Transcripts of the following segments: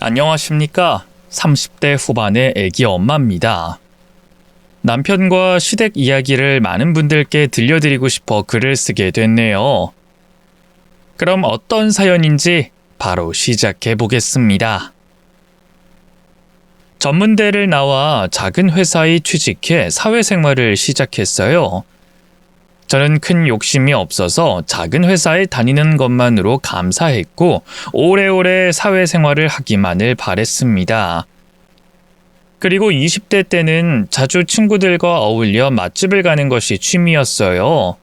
안녕하십니까. 30대 후반의 애기 엄마입니다. 남편과 시댁 이야기를 많은 분들께 들려드리고 싶어 글을 쓰게 됐네요. 그럼 어떤 사연인지 바로 시작해 보겠습니다. 전문대를 나와 작은 회사에 취직해 사회생활을 시작했어요. 저는 큰 욕심이 없어서 작은 회사에 다니는 것만으로 감사했고 오래오래 사회생활을 하기만을 바랬습니다. 그리고 20대 때는 자주 친구들과 어울려 맛집을 가는 것이 취미였어요.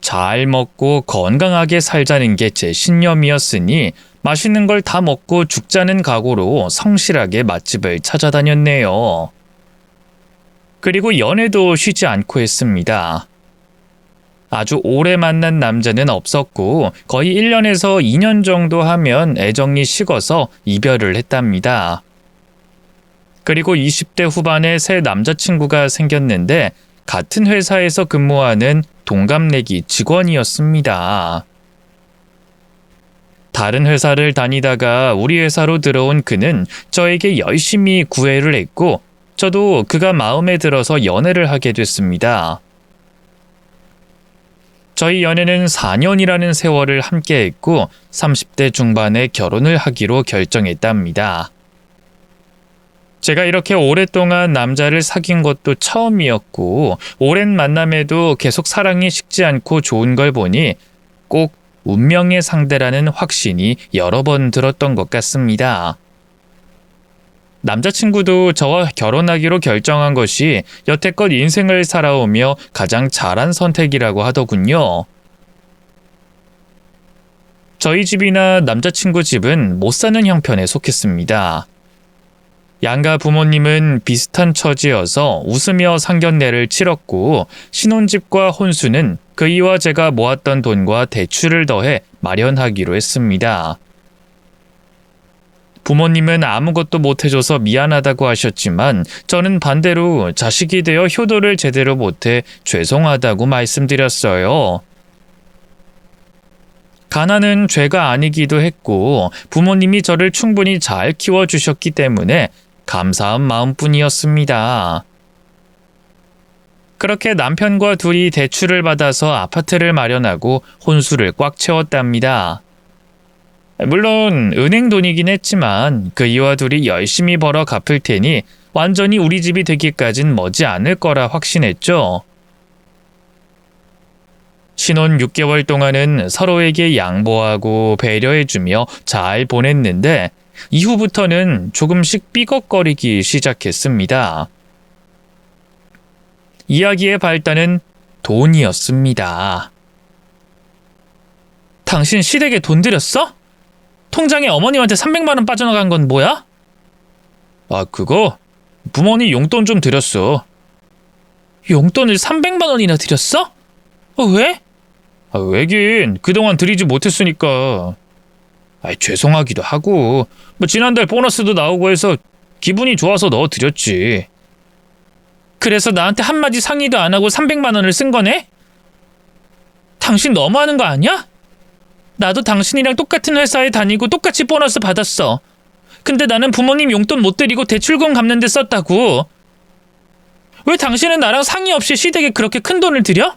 잘 먹고 건강하게 살자는 게 제 신념이었으니 맛있는 걸 다 먹고 죽자는 각오로 성실하게 맛집을 찾아다녔네요. 그리고 연애도 쉬지 않고 했습니다. 아주 오래 만난 남자는 없었고 거의 1년에서 2년 정도 하면 애정이 식어서 이별을 했답니다. 그리고 20대 후반에 새 남자친구가 생겼는데 같은 회사에서 근무하는 동갑내기 직원이었습니다. 다른 회사를 다니다가 우리 회사로 들어온 그는 저에게 열심히 구애를 했고 저도 그가 마음에 들어서 연애를 하게 됐습니다. 저희 연애는 4년이라는 세월을 함께 했고 30대 중반에 결혼을 하기로 결정했답니다. 제가 이렇게 오랫동안 남자를 사귄 것도 처음이었고 오랜 만남에도 계속 사랑이 식지 않고 좋은 걸 보니 꼭 운명의 상대라는 확신이 여러 번 들었던 것 같습니다. 남자친구도 저와 결혼하기로 결정한 것이 여태껏 인생을 살아오며 가장 잘한 선택이라고 하더군요. 저희 집이나 남자친구 집은 못 사는 형편에 속했습니다. 양가 부모님은 비슷한 처지여서 웃으며 상견례를 치렀고 신혼집과 혼수는 그이와 제가 모았던 돈과 대출을 더해 마련하기로 했습니다. 부모님은 아무것도 못해줘서 미안하다고 하셨지만 저는 반대로 자식이 되어 효도를 제대로 못해 죄송하다고 말씀드렸어요. 가난은 죄가 아니기도 했고 부모님이 저를 충분히 잘 키워주셨기 때문에 감사한 마음뿐이었습니다. 그렇게 남편과 둘이 대출을 받아서 아파트를 마련하고 혼수를 꽉 채웠답니다. 물론 은행 돈이긴 했지만 그이와 둘이 열심히 벌어 갚을 테니 완전히 우리 집이 되기까진 머지 않을 거라 확신했죠. 신혼 6개월 동안은 서로에게 양보하고 배려해주며 잘 보냈는데 이후부터는 조금씩 삐걱거리기 시작했습니다. 이야기의 발단은 돈이었습니다. 당신 시댁에 돈 들였어? 통장에 어머님한테 300만 원 빠져나간 건 뭐야? 아, 그거? 부모님 용돈 좀 드렸어. 용돈을 300만 원이나 드렸어? 왜? 왜긴 그동안 드리지 못했으니까. 죄송하기도 하고 지난달 보너스도 나오고 해서 기분이 좋아서 넣어드렸지. 그래서 나한테 한마디 상의도 안 하고 300만 원을 쓴 거네? 당신 너무하는 거 아니야? 나도 당신이랑 똑같은 회사에 다니고 똑같이 보너스 받았어. 근데 나는 부모님 용돈 못 드리고 대출금 갚는 데 썼다고. 왜 당신은 나랑 상의 없이 시댁에 그렇게 큰 돈을 들여?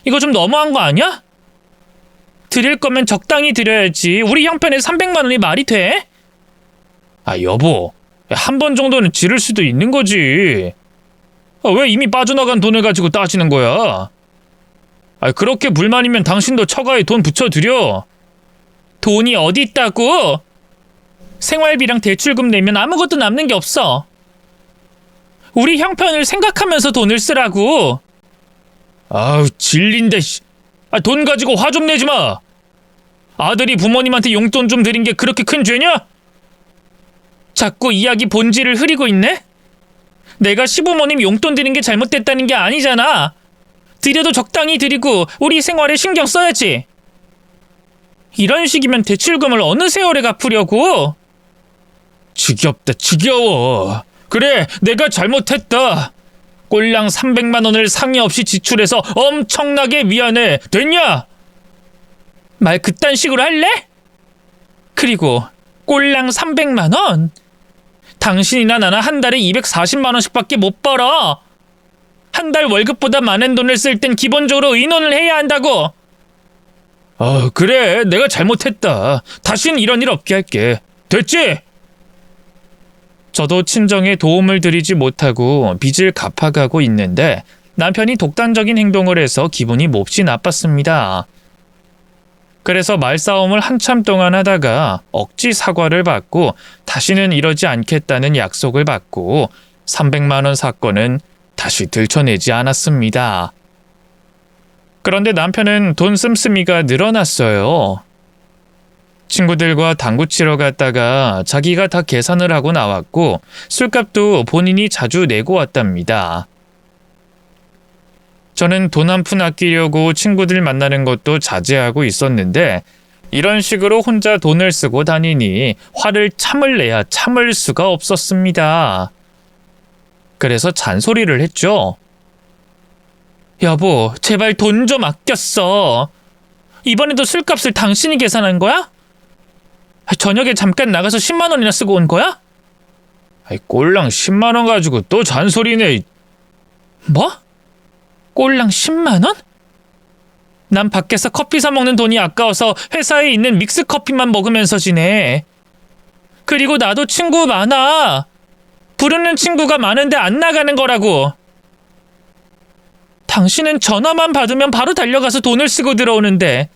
이거 좀 너무한 거 아니야? 드릴 거면 적당히 드려야지. 우리 형편에 300만 원이 말이 돼? 여보, 한 번 정도는 지를 수도 있는 거지. 왜 이미 빠져나간 돈을 가지고 따지는 거야? 그렇게 불만이면 당신도 처가에 돈 붙여드려. 돈이 어디 있다고? 생활비랑 대출금 내면 아무것도 남는 게 없어. 우리 형편을 생각하면서 돈을 쓰라고. 질린데. 돈 가지고 화 좀 내지 마. 아들이 부모님한테 용돈 좀 드린 게 그렇게 큰 죄냐? 자꾸 이야기 본질을 흐리고 있네? 내가 시부모님 용돈 드린 게 잘못됐다는 게 아니잖아. 드려도 적당히 드리고 우리 생활에 신경 써야지. 이런 식이면 대출금을 어느 세월에 갚으려고? 지겹다, 지겨워. 그래, 내가 잘못했다. 꼴랑 300만 원을 상의 없이 지출해서 엄청나게 미안해. 됐냐? 말 그딴 식으로 할래? 그리고 꼴랑 300만 원? 당신이나 나나 한 달에 240만 원씩밖에 못 벌어. 한 달 월급보다 많은 돈을 쓸 땐 기본적으로 의논을 해야 한다고. 그래. 내가 잘못했다. 다신 이런 일 없게 할게. 됐지? 저도 친정에 도움을 드리지 못하고 빚을 갚아가고 있는데 남편이 독단적인 행동을 해서 기분이 몹시 나빴습니다. 그래서 말싸움을 한참 동안 하다가 억지 사과를 받고 다시는 이러지 않겠다는 약속을 받고 300만 원 사건은 다시 들춰내지 않았습니다. 그런데 남편은 돈 씀씀이가 늘어났어요. 친구들과 당구 치러 갔다가 자기가 다 계산을 하고 나왔고 술값도 본인이 자주 내고 왔답니다. 저는 돈 한 푼 아끼려고 친구들 만나는 것도 자제하고 있었는데 이런 식으로 혼자 돈을 쓰고 다니니 화를 참을래야 참을 수가 없었습니다. 그래서 잔소리를 했죠. 여보, 제발 돈 좀 아껴 써. 이번에도 술값을 당신이 계산한 거야? 저녁에 잠깐 나가서 10만 원이나 쓰고 온 거야? 꼴랑 10만 원 가지고 또 잔소리네. 뭐? 꼴랑 10만 원? 난 밖에서 커피 사 먹는 돈이 아까워서 회사에 있는 믹스커피만 먹으면서 지내. 그리고 나도 친구 많아. 부르는 친구가 많은데 안 나가는 거라고. 당신은 전화만 받으면 바로 달려가서 돈을 쓰고 들어오는데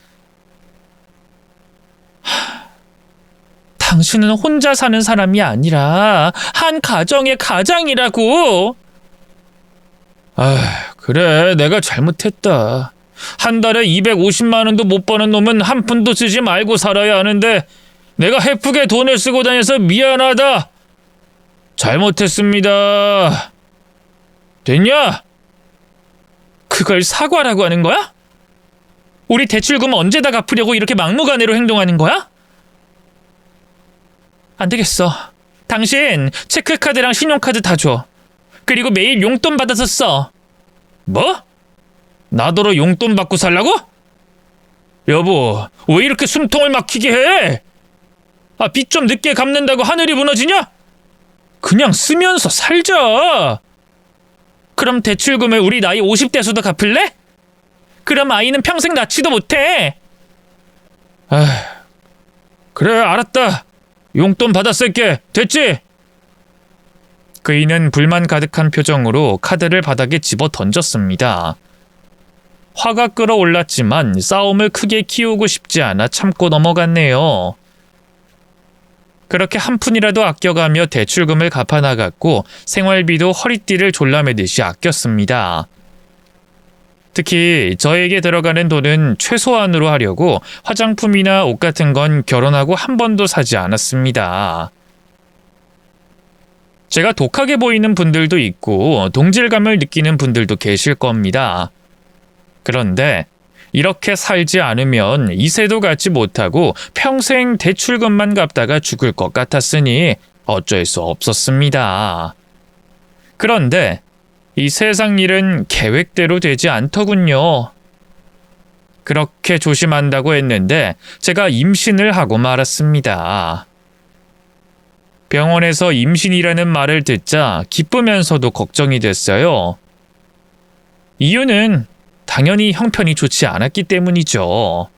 당신은 혼자 사는 사람이 아니라 한 가정의 가장이라고. 그래, 내가 잘못했다. 한 달에 250만 원도 못 버는 놈은 한 푼도 쓰지 말고 살아야 하는데 내가 헤프게 돈을 쓰고 다녀서 미안하다. 잘못했습니다. 됐냐? 그걸 사과라고 하는 거야? 우리 대출금 언제 다 갚으려고 이렇게 막무가내로 행동하는 거야? 안 되겠어. 당신 체크카드랑 신용카드 다 줘. 그리고 매일 용돈 받아서 써. 뭐? 나더러 용돈 받고 살라고? 여보, 왜 이렇게 숨통을 막히게 해? 빚 좀 늦게 갚는다고 하늘이 무너지냐? 그냥 쓰면서 살자. 그럼 대출금을 우리 나이 50대서도 갚을래? 그럼 아이는 평생 낳지도 못해. 그래, 알았다. 용돈 받아 쓸게. 됐지? 그이는 불만 가득한 표정으로 카드를 바닥에 집어 던졌습니다. 화가 끌어올랐지만 싸움을 크게 키우고 싶지 않아 참고 넘어갔네요. 그렇게 한 푼이라도 아껴가며 대출금을 갚아나갔고 생활비도 허리띠를 졸라매듯이 아꼈습니다. 특히 저에게 들어가는 돈은 최소한으로 하려고 화장품이나 옷 같은 건 결혼하고 한 번도 사지 않았습니다. 제가 독하게 보이는 분들도 있고 동질감을 느끼는 분들도 계실 겁니다. 그런데 이렇게 살지 않으면 이세도 갖지 못하고 평생 대출금만 갚다가 죽을 것 같았으니 어쩔 수 없었습니다. 그런데 이 세상 일은 계획대로 되지 않더군요. 그렇게 조심한다고 했는데 제가 임신을 하고 말았습니다. 병원에서 임신이라는 말을 듣자 기쁘면서도 걱정이 됐어요. 이유는 당연히 형편이 좋지 않았기 때문이죠.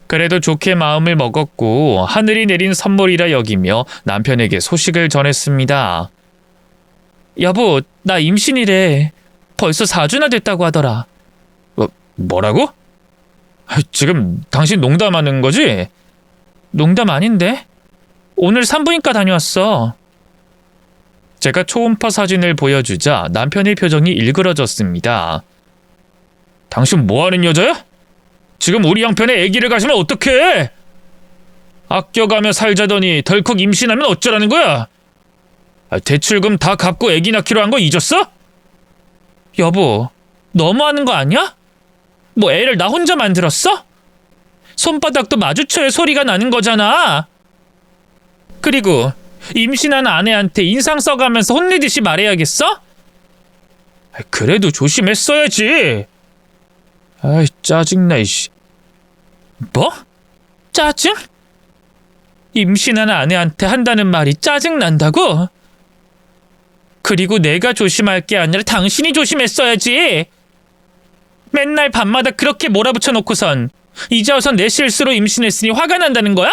그래도 좋게 마음을 먹었고 하늘이 내린 선물이라 여기며 남편에게 소식을 전했습니다. 여보, 나 임신이래. 벌써 4주나 됐다고 하더라. 뭐라고? 지금 당신 농담하는 거지? 농담 아닌데? 오늘 산부인과 다녀왔어. 제가 초음파 사진을 보여주자 남편의 표정이 일그러졌습니다. 당신 뭐하는 여자야? 지금 우리 형편에 아기를 가시면 어떡해? 아껴가며 살자더니 덜컥 임신하면 어쩌라는 거야? 대출금 다 갚고 아기 낳기로 한 거 잊었어? 여보, 너무하는 거 아니야? 뭐 애를 나 혼자 만들었어? 손바닥도 마주쳐야 소리가 나는 거잖아. 그리고 임신한 아내한테 인상 써가면서 혼내듯이 말해야겠어? 그래도 조심했어야지. 짜증나 이씨. 뭐? 짜증? 임신한 아내한테 한다는 말이 짜증난다고? 그리고 내가 조심할 게 아니라 당신이 조심했어야지. 맨날 밤마다 그렇게 몰아붙여 놓고선 이제 와서 내 실수로 임신했으니 화가 난다는 거야?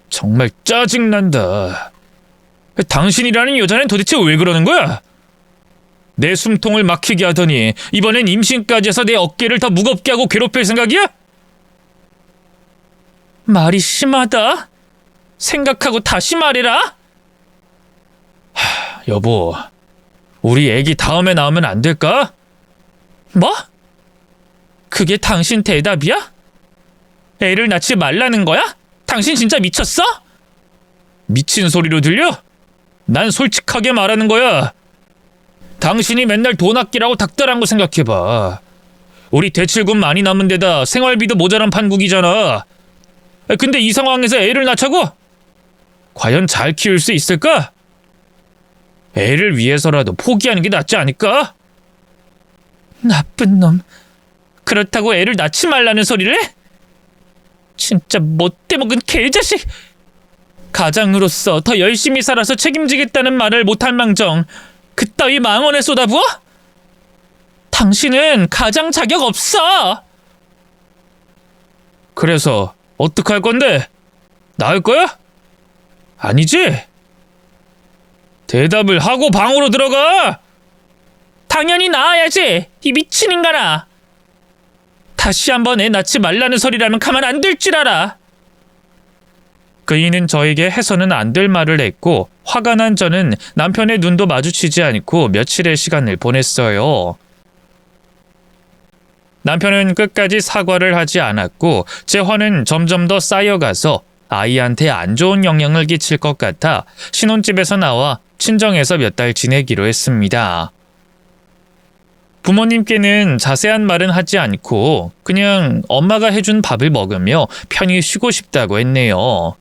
정말 짜증난다. 당신이라는 여자는 도대체 왜 그러는 거야? 내 숨통을 막히게 하더니 이번엔 임신까지 해서 내 어깨를 더 무겁게 하고 괴롭힐 생각이야? 말이 심하다. 생각하고 다시 말해라. 여보, 우리 애기 다음에 나오면 안 될까? 뭐? 그게 당신 대답이야? 애를 낳지 말라는 거야? 당신 진짜 미쳤어? 미친 소리로 들려? 난 솔직하게 말하는 거야. 당신이 맨날 돈 아끼라고 닥달한 거 생각해봐. 우리 대출금 많이 남은 데다 생활비도 모자란 판국이잖아. 근데 이 상황에서 애를 낳자고? 과연 잘 키울 수 있을까? 애를 위해서라도 포기하는 게 낫지 않을까? 나쁜 놈. 그렇다고 애를 낳지 말라는 소리를 해? 진짜 못돼먹은 개자식. 가장으로서 더 열심히 살아서 책임지겠다는 말을 못할 망정 그따위 망언에 쏟아부어? 당신은 가장 자격 없어. 그래서 어떡할 건데? 나을 거야? 아니지? 대답을 하고 방으로 들어가! 당연히 나아야지, 이 미친 인간아. 다시 한번 애 낳지 말라는 소리라면 가만 안 둘 줄 알아. 그이는 저에게 해서는 안 될 말을 했고 화가 난 저는 남편의 눈도 마주치지 않고 며칠의 시간을 보냈어요. 남편은 끝까지 사과를 하지 않았고 제 화는 점점 더 쌓여가서 아이한테 안 좋은 영향을 끼칠 것 같아 신혼집에서 나와 친정에서 몇 달 지내기로 했습니다. 부모님께는 자세한 말은 하지 않고 그냥 엄마가 해준 밥을 먹으며 편히 쉬고 싶다고 했네요.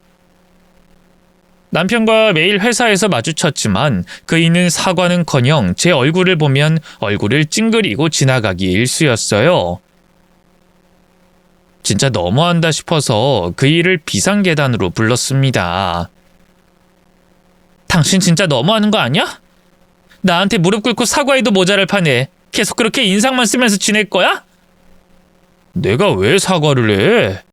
남편과 매일 회사에서 마주쳤지만 그이는 사과는커녕 제 얼굴을 보면 얼굴을 찡그리고 지나가기 일쑤였어요. 진짜 너무한다 싶어서 그이를 비상계단으로 불렀습니다. 당신 진짜 너무하는 거 아니야? 나한테 무릎 꿇고 사과해도 모자랄 판에 계속 그렇게 인상만 쓰면서 지낼 거야? 내가 왜 사과를 해?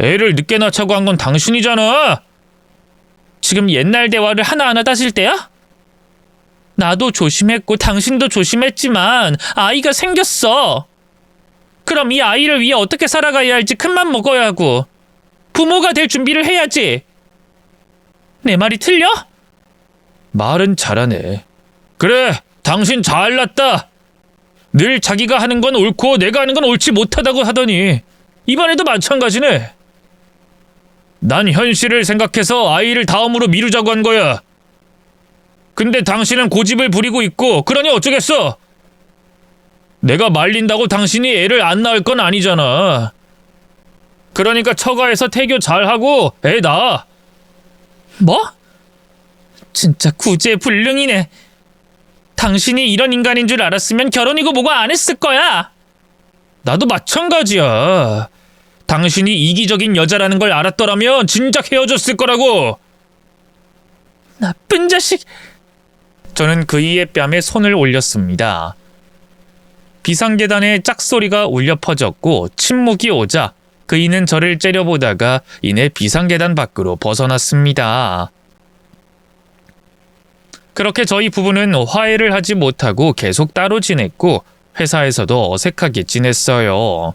애를 늦게 낳자고 한 건 당신이잖아. 지금 옛날 대화를 하나하나 따질 때야? 나도 조심했고 당신도 조심했지만 아이가 생겼어. 그럼 이 아이를 위해 어떻게 살아가야 할지 큰맘 먹어야 하고 부모가 될 준비를 해야지. 내 말이 틀려? 말은 잘하네. 그래, 당신 잘났다. 늘 자기가 하는 건 옳고 내가 하는 건 옳지 못하다고 하더니 이번에도 마찬가지네. 난 현실을 생각해서 아이를 다음으로 미루자고 한 거야. 근데 당신은 고집을 부리고 있고 그러니 어쩌겠어. 내가 말린다고 당신이 애를 안 낳을 건 아니잖아. 그러니까 처가에서 태교 잘하고 애 낳아. 뭐? 진짜 구제불능이네. 당신이 이런 인간인 줄 알았으면 결혼이고 뭐고 안 했을 거야. 나도 마찬가지야. 당신이 이기적인 여자라는 걸 알았더라면 진작 헤어졌을 거라고. 나쁜 자식. 저는 그이의 뺨에 손을 올렸습니다. 비상계단에 짝소리가 울려 퍼졌고 침묵이 오자 그이는 저를 째려보다가 이내 비상계단 밖으로 벗어났습니다. 그렇게 저희 부부는 화해를 하지 못하고 계속 따로 지냈고 회사에서도 어색하게 지냈어요.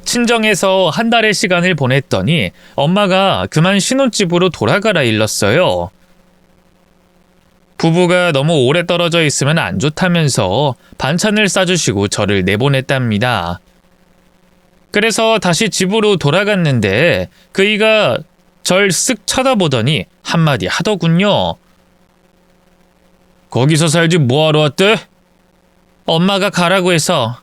친정에서 한 달의 시간을 보냈더니 엄마가 그만 신혼집으로 돌아가라 일렀어요. 부부가 너무 오래 떨어져 있으면 안 좋다면서 반찬을 싸주시고 저를 내보냈답니다. 그래서 다시 집으로 돌아갔는데 그이가 절 쓱 쳐다보더니 한마디 하더군요. 거기서 살지 뭐하러 왔대? 엄마가 가라고 해서.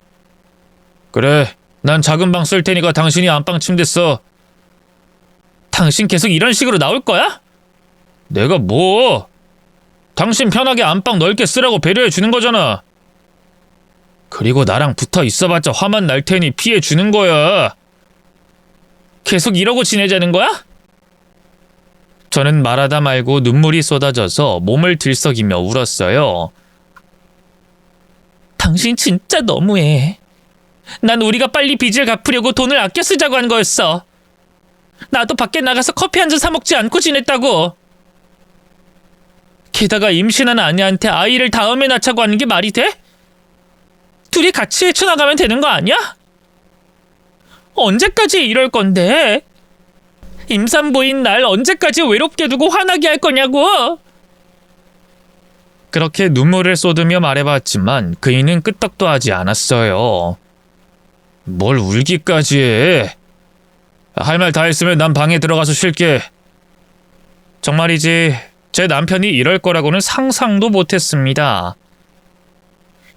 그래, 난 작은 방 쓸 테니까 당신이 안방 침대 써. 당신 계속 이런 식으로 나올 거야? 내가 뭐? 당신 편하게 안방 넓게 쓰라고 배려해 주는 거잖아. 그리고 나랑 붙어 있어봤자 화만 날 테니 피해 주는 거야. 계속 이러고 지내자는 거야? 저는 말하다 말고 눈물이 쏟아져서 몸을 들썩이며 울었어요. 당신 진짜 너무해. 난 우리가 빨리 빚을 갚으려고 돈을 아껴 쓰자고 한 거였어. 나도 밖에 나가서 커피 한 잔 사 먹지 않고 지냈다고. 게다가 임신한 아내한테 아이를 다음에 낳자고 하는 게 말이 돼? 둘이 같이 헤쳐나가면 되는 거 아니야? 언제까지 이럴 건데? 임산부인 날 언제까지 외롭게 두고 화나게 할 거냐고? 그렇게 눈물을 쏟으며 말해봤지만 그이는 끄떡도 하지 않았어요. 뭘 울기까지 해. 할 말 다 했으면 난 방에 들어가서 쉴게. 정말이지 제 남편이 이럴 거라고는 상상도 못했습니다.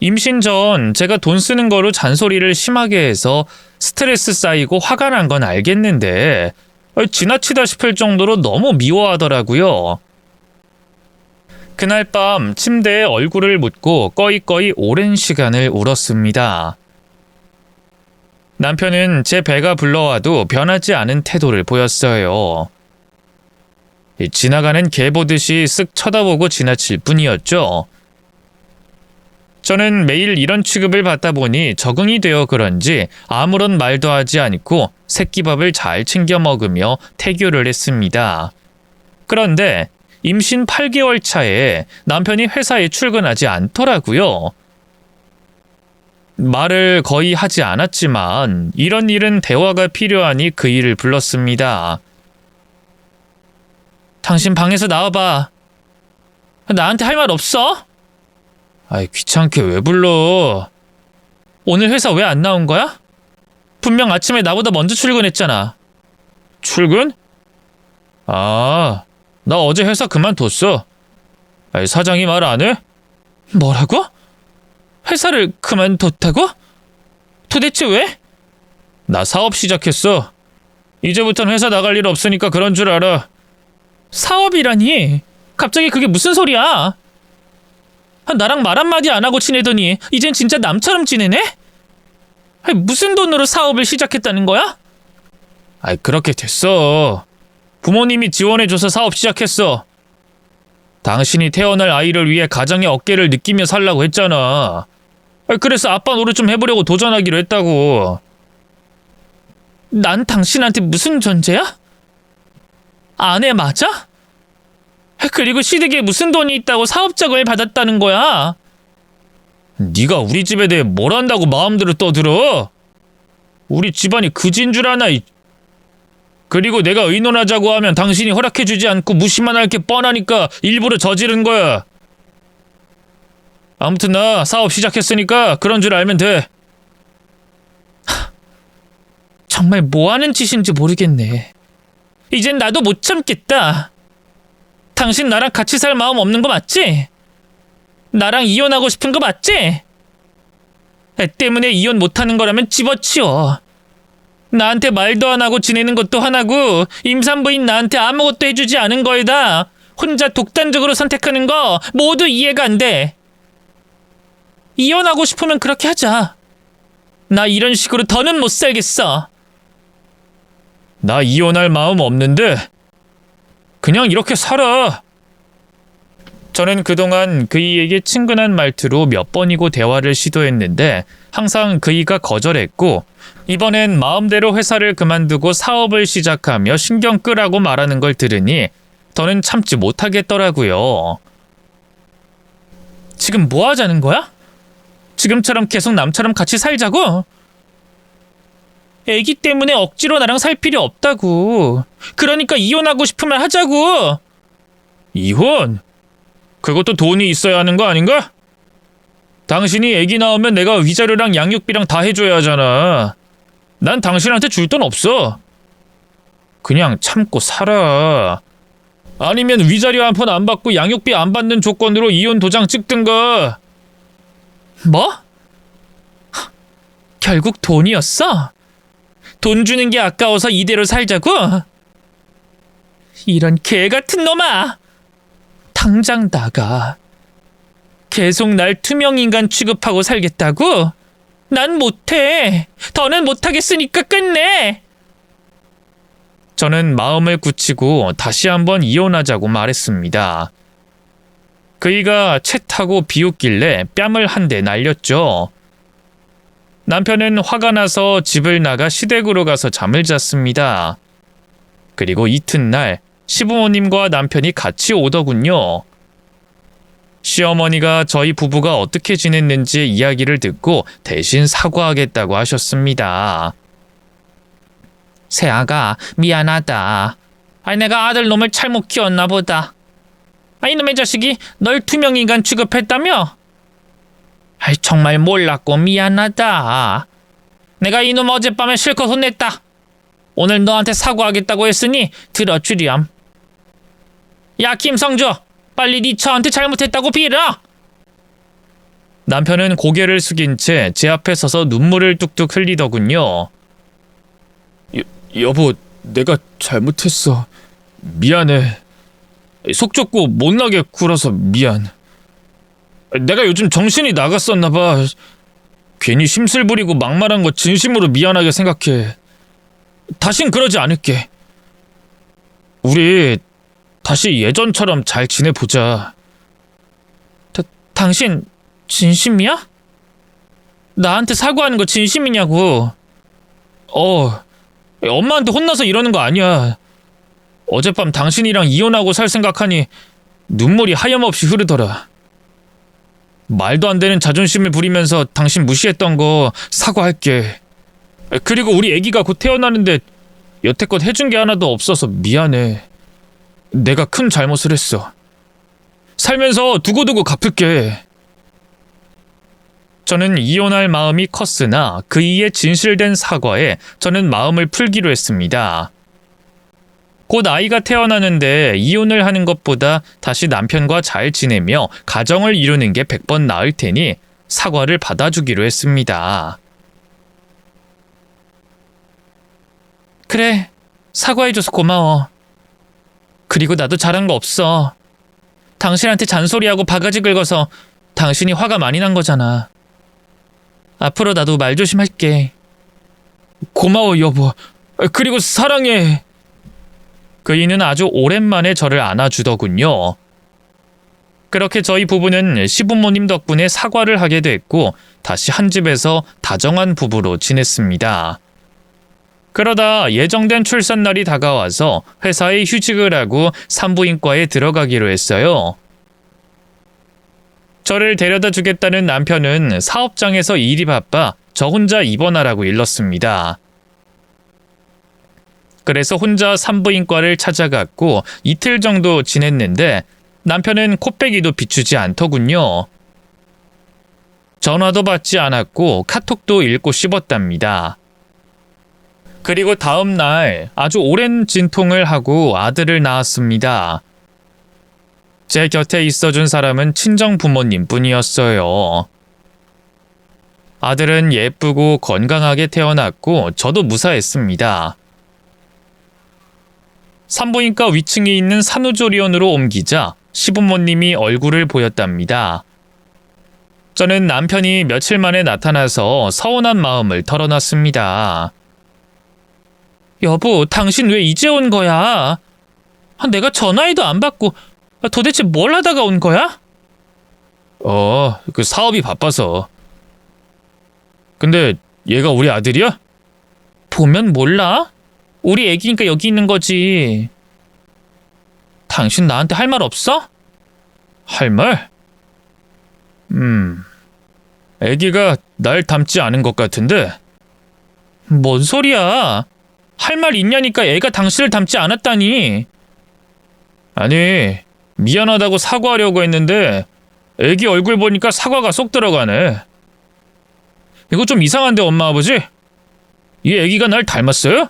임신 전 제가 돈 쓰는 거로 잔소리를 심하게 해서 스트레스 쌓이고 화가 난 건 알겠는데 지나치다 싶을 정도로 너무 미워하더라고요. 그날 밤 침대에 얼굴을 묻고 꺼이꺼이 오랜 시간을 울었습니다. 남편은 제 배가 불러와도 변하지 않은 태도를 보였어요. 지나가는 개 보듯이 쓱 쳐다보고 지나칠 뿐이었죠. 저는 매일 이런 취급을 받다 보니 적응이 되어 그런지 아무런 말도 하지 않고 새끼밥을 잘 챙겨 먹으며 태교를 했습니다. 그런데 임신 8개월 차에 남편이 회사에 출근하지 않더라고요. 말을 거의 하지 않았지만 이런 일은 대화가 필요하니 그 일을 불렀습니다. 당신 방에서 나와봐. 나한테 할 말 없어? 아이, 귀찮게 왜 불러? 오늘 회사 왜 안 나온 거야? 분명 아침에 나보다 먼저 출근했잖아. 출근? 아, 나 어제 회사 그만뒀어. 아이, 사장이 말 안 해? 뭐라고? 회사를 그만뒀다고? 도대체 왜? 나 사업 시작했어. 이제부턴 회사 나갈 일 없으니까 그런 줄 알아. 사업이라니? 갑자기 그게 무슨 소리야? 나랑 말 한마디 안 하고 지내더니 이젠 진짜 남처럼 지내네? 무슨 돈으로 사업을 시작했다는 거야? 아이, 그렇게 됐어. 부모님이 지원해줘서 사업 시작했어. 당신이 태어날 아이를 위해 가정의 어깨를 느끼며 살라고 했잖아. 그래서 아빠 노릇 좀 해보려고 도전하기로 했다고. 난 당신한테 무슨 존재야? 아내 맞아? 그리고 시댁에 무슨 돈이 있다고 사업 자금을 받았다는 거야? 네가 우리 집에 대해 뭘 안다고 마음대로 떠들어? 우리 집안이 그지인 줄 아나? 그리고 내가 의논하자고 하면 당신이 허락해주지 않고 무시만 할 게 뻔하니까 일부러 저지른 거야. 아무튼 나 사업 시작했으니까 그런 줄 알면 돼. 정말 뭐하는 짓인지 모르겠네. 이젠 나도 못 참겠다. 당신 나랑 같이 살 마음 없는 거 맞지? 나랑 이혼하고 싶은 거 맞지? 애 때문에 이혼 못하는 거라면 집어치워. 나한테 말도 안 하고 지내는 것도 화나고 임산부인 나한테 아무것도 해주지 않은 거에다 혼자 독단적으로 선택하는 거 모두 이해가 안 돼. 이혼하고 싶으면 그렇게 하자. 나 이런 식으로 더는 못 살겠어. 나 이혼할 마음 없는데 그냥 이렇게 살아. 저는 그동안 그이에게 친근한 말투로 몇 번이고 대화를 시도했는데 항상 그이가 거절했고 이번엔 마음대로 회사를 그만두고 사업을 시작하며 신경 끄라고 말하는 걸 들으니 더는 참지 못하겠더라고요. 지금 뭐 하자는 거야? 지금처럼 계속 남처럼 같이 살자고? 애기 때문에 억지로 나랑 살 필요 없다고. 그러니까 이혼하고 싶으면 하자고. 이혼? 그것도 돈이 있어야 하는 거 아닌가? 당신이 애기 낳으면 내가 위자료랑 양육비랑 다 해줘야 하잖아. 난 당신한테 줄 돈 없어. 그냥 참고 살아. 아니면 위자료 한 푼 안 받고 양육비 안 받는 조건으로 이혼 도장 찍든가. 뭐? 결국 돈이었어? 돈 주는 게 아까워서 이대로 살자고? 이런 개같은 놈아! 당장 나가. 계속 날 투명인간 취급하고 살겠다고? 난 못해. 더는 못하겠으니까 끝내. 저는 마음을 굳히고 다시 한번 이혼하자고 말했습니다. 그이가 채타고 비웃길래 뺨을 한 대 날렸죠. 남편은 화가 나서 집을 나가 시댁으로 가서 잠을 잤습니다. 그리고 이튿날 시부모님과 남편이 같이 오더군요. 시어머니가 저희 부부가 어떻게 지냈는지 이야기를 듣고 대신 사과하겠다고 하셨습니다. 새아가 미안하다. 내가 아들놈을 잘못 키웠나 보다. 이놈의 자식이 널 투명인간 취급했다며? 정말 몰랐고 미안하다. 내가 이놈 어젯밤에 실컷 혼냈다. 오늘 너한테 사과하겠다고 했으니 들어주렴. 야 김성주, 빨리 네 처한테 잘못했다고 빌어. 남편은 고개를 숙인 채 제 앞에 서서 눈물을 뚝뚝 흘리더군요. 여보, 내가 잘못했어. 미안해. 속 좁고 못나게 굴어서 미안. 내가 요즘 정신이 나갔었나 봐. 괜히 심술 부리고 막말한 거 진심으로 미안하게 생각해. 다신 그러지 않을게. 우리 다시 예전처럼 잘 지내보자. 당신 진심이야? 나한테 사과하는 거 진심이냐고. 엄마한테 혼나서 이러는 거 아니야. 어젯밤 당신이랑 이혼하고 살 생각하니 눈물이 하염없이 흐르더라. 말도 안 되는 자존심을 부리면서 당신 무시했던 거 사과할게. 그리고 우리 애기가 곧 태어나는데 여태껏 해준 게 하나도 없어서 미안해. 내가 큰 잘못을 했어. 살면서 두고두고 갚을게. 저는 이혼할 마음이 컸으나 그이의 진실된 사과에 저는 마음을 풀기로 했습니다. 곧 아이가 태어나는데 이혼을 하는 것보다 다시 남편과 잘 지내며 가정을 이루는 게 100번 나을 테니 사과를 받아주기로 했습니다. 그래, 사과해줘서 고마워. 그리고 나도 잘한 거 없어. 당신한테 잔소리하고 바가지 긁어서 당신이 화가 많이 난 거잖아. 앞으로 나도 말 조심할게. 고마워 여보. 그리고 사랑해. 그이는 아주 오랜만에 저를 안아주더군요. 그렇게 저희 부부는 시부모님 덕분에 사과를 하게 됐고 다시 한 집에서 다정한 부부로 지냈습니다. 그러다 예정된 출산날이 다가와서 회사에 휴직을 하고 산부인과에 들어가기로 했어요. 저를 데려다 주겠다는 남편은 사업장에서 일이 바빠 저 혼자 입원하라고 일렀습니다. 그래서 혼자 산부인과를 찾아갔고 이틀 정도 지냈는데 남편은 코빼기도 비추지 않더군요. 전화도 받지 않았고 카톡도 읽고 씹었답니다. 그리고 다음 날 아주 오랜 진통을 하고 아들을 낳았습니다. 제 곁에 있어준 사람은 친정 부모님 뿐이었어요. 아들은 예쁘고 건강하게 태어났고 저도 무사했습니다. 산부인과 위층에 있는 산후조리원으로 옮기자 시부모님이 얼굴을 보였답니다. 저는 남편이 며칠 만에 나타나서 서운한 마음을 털어놨습니다. 여보, 당신 왜 이제 온 거야? 내가 전화해도 안 받고 도대체 뭘 하다가 온 거야? 그 사업이 바빠서. 근데 얘가 우리 아들이야? 보면 몰라? 우리 애기니까 여기 있는 거지. 당신 나한테 할 말 없어? 할 말? 애기가 날 닮지 않은 것 같은데? 뭔 소리야? 할 말 있냐니까 애가 당신을 닮지 않았다니. 아니, 미안하다고 사과하려고 했는데 애기 얼굴 보니까 사과가 쏙 들어가네. 이거 좀 이상한데 엄마 아버지? 이 애기가 날 닮았어요?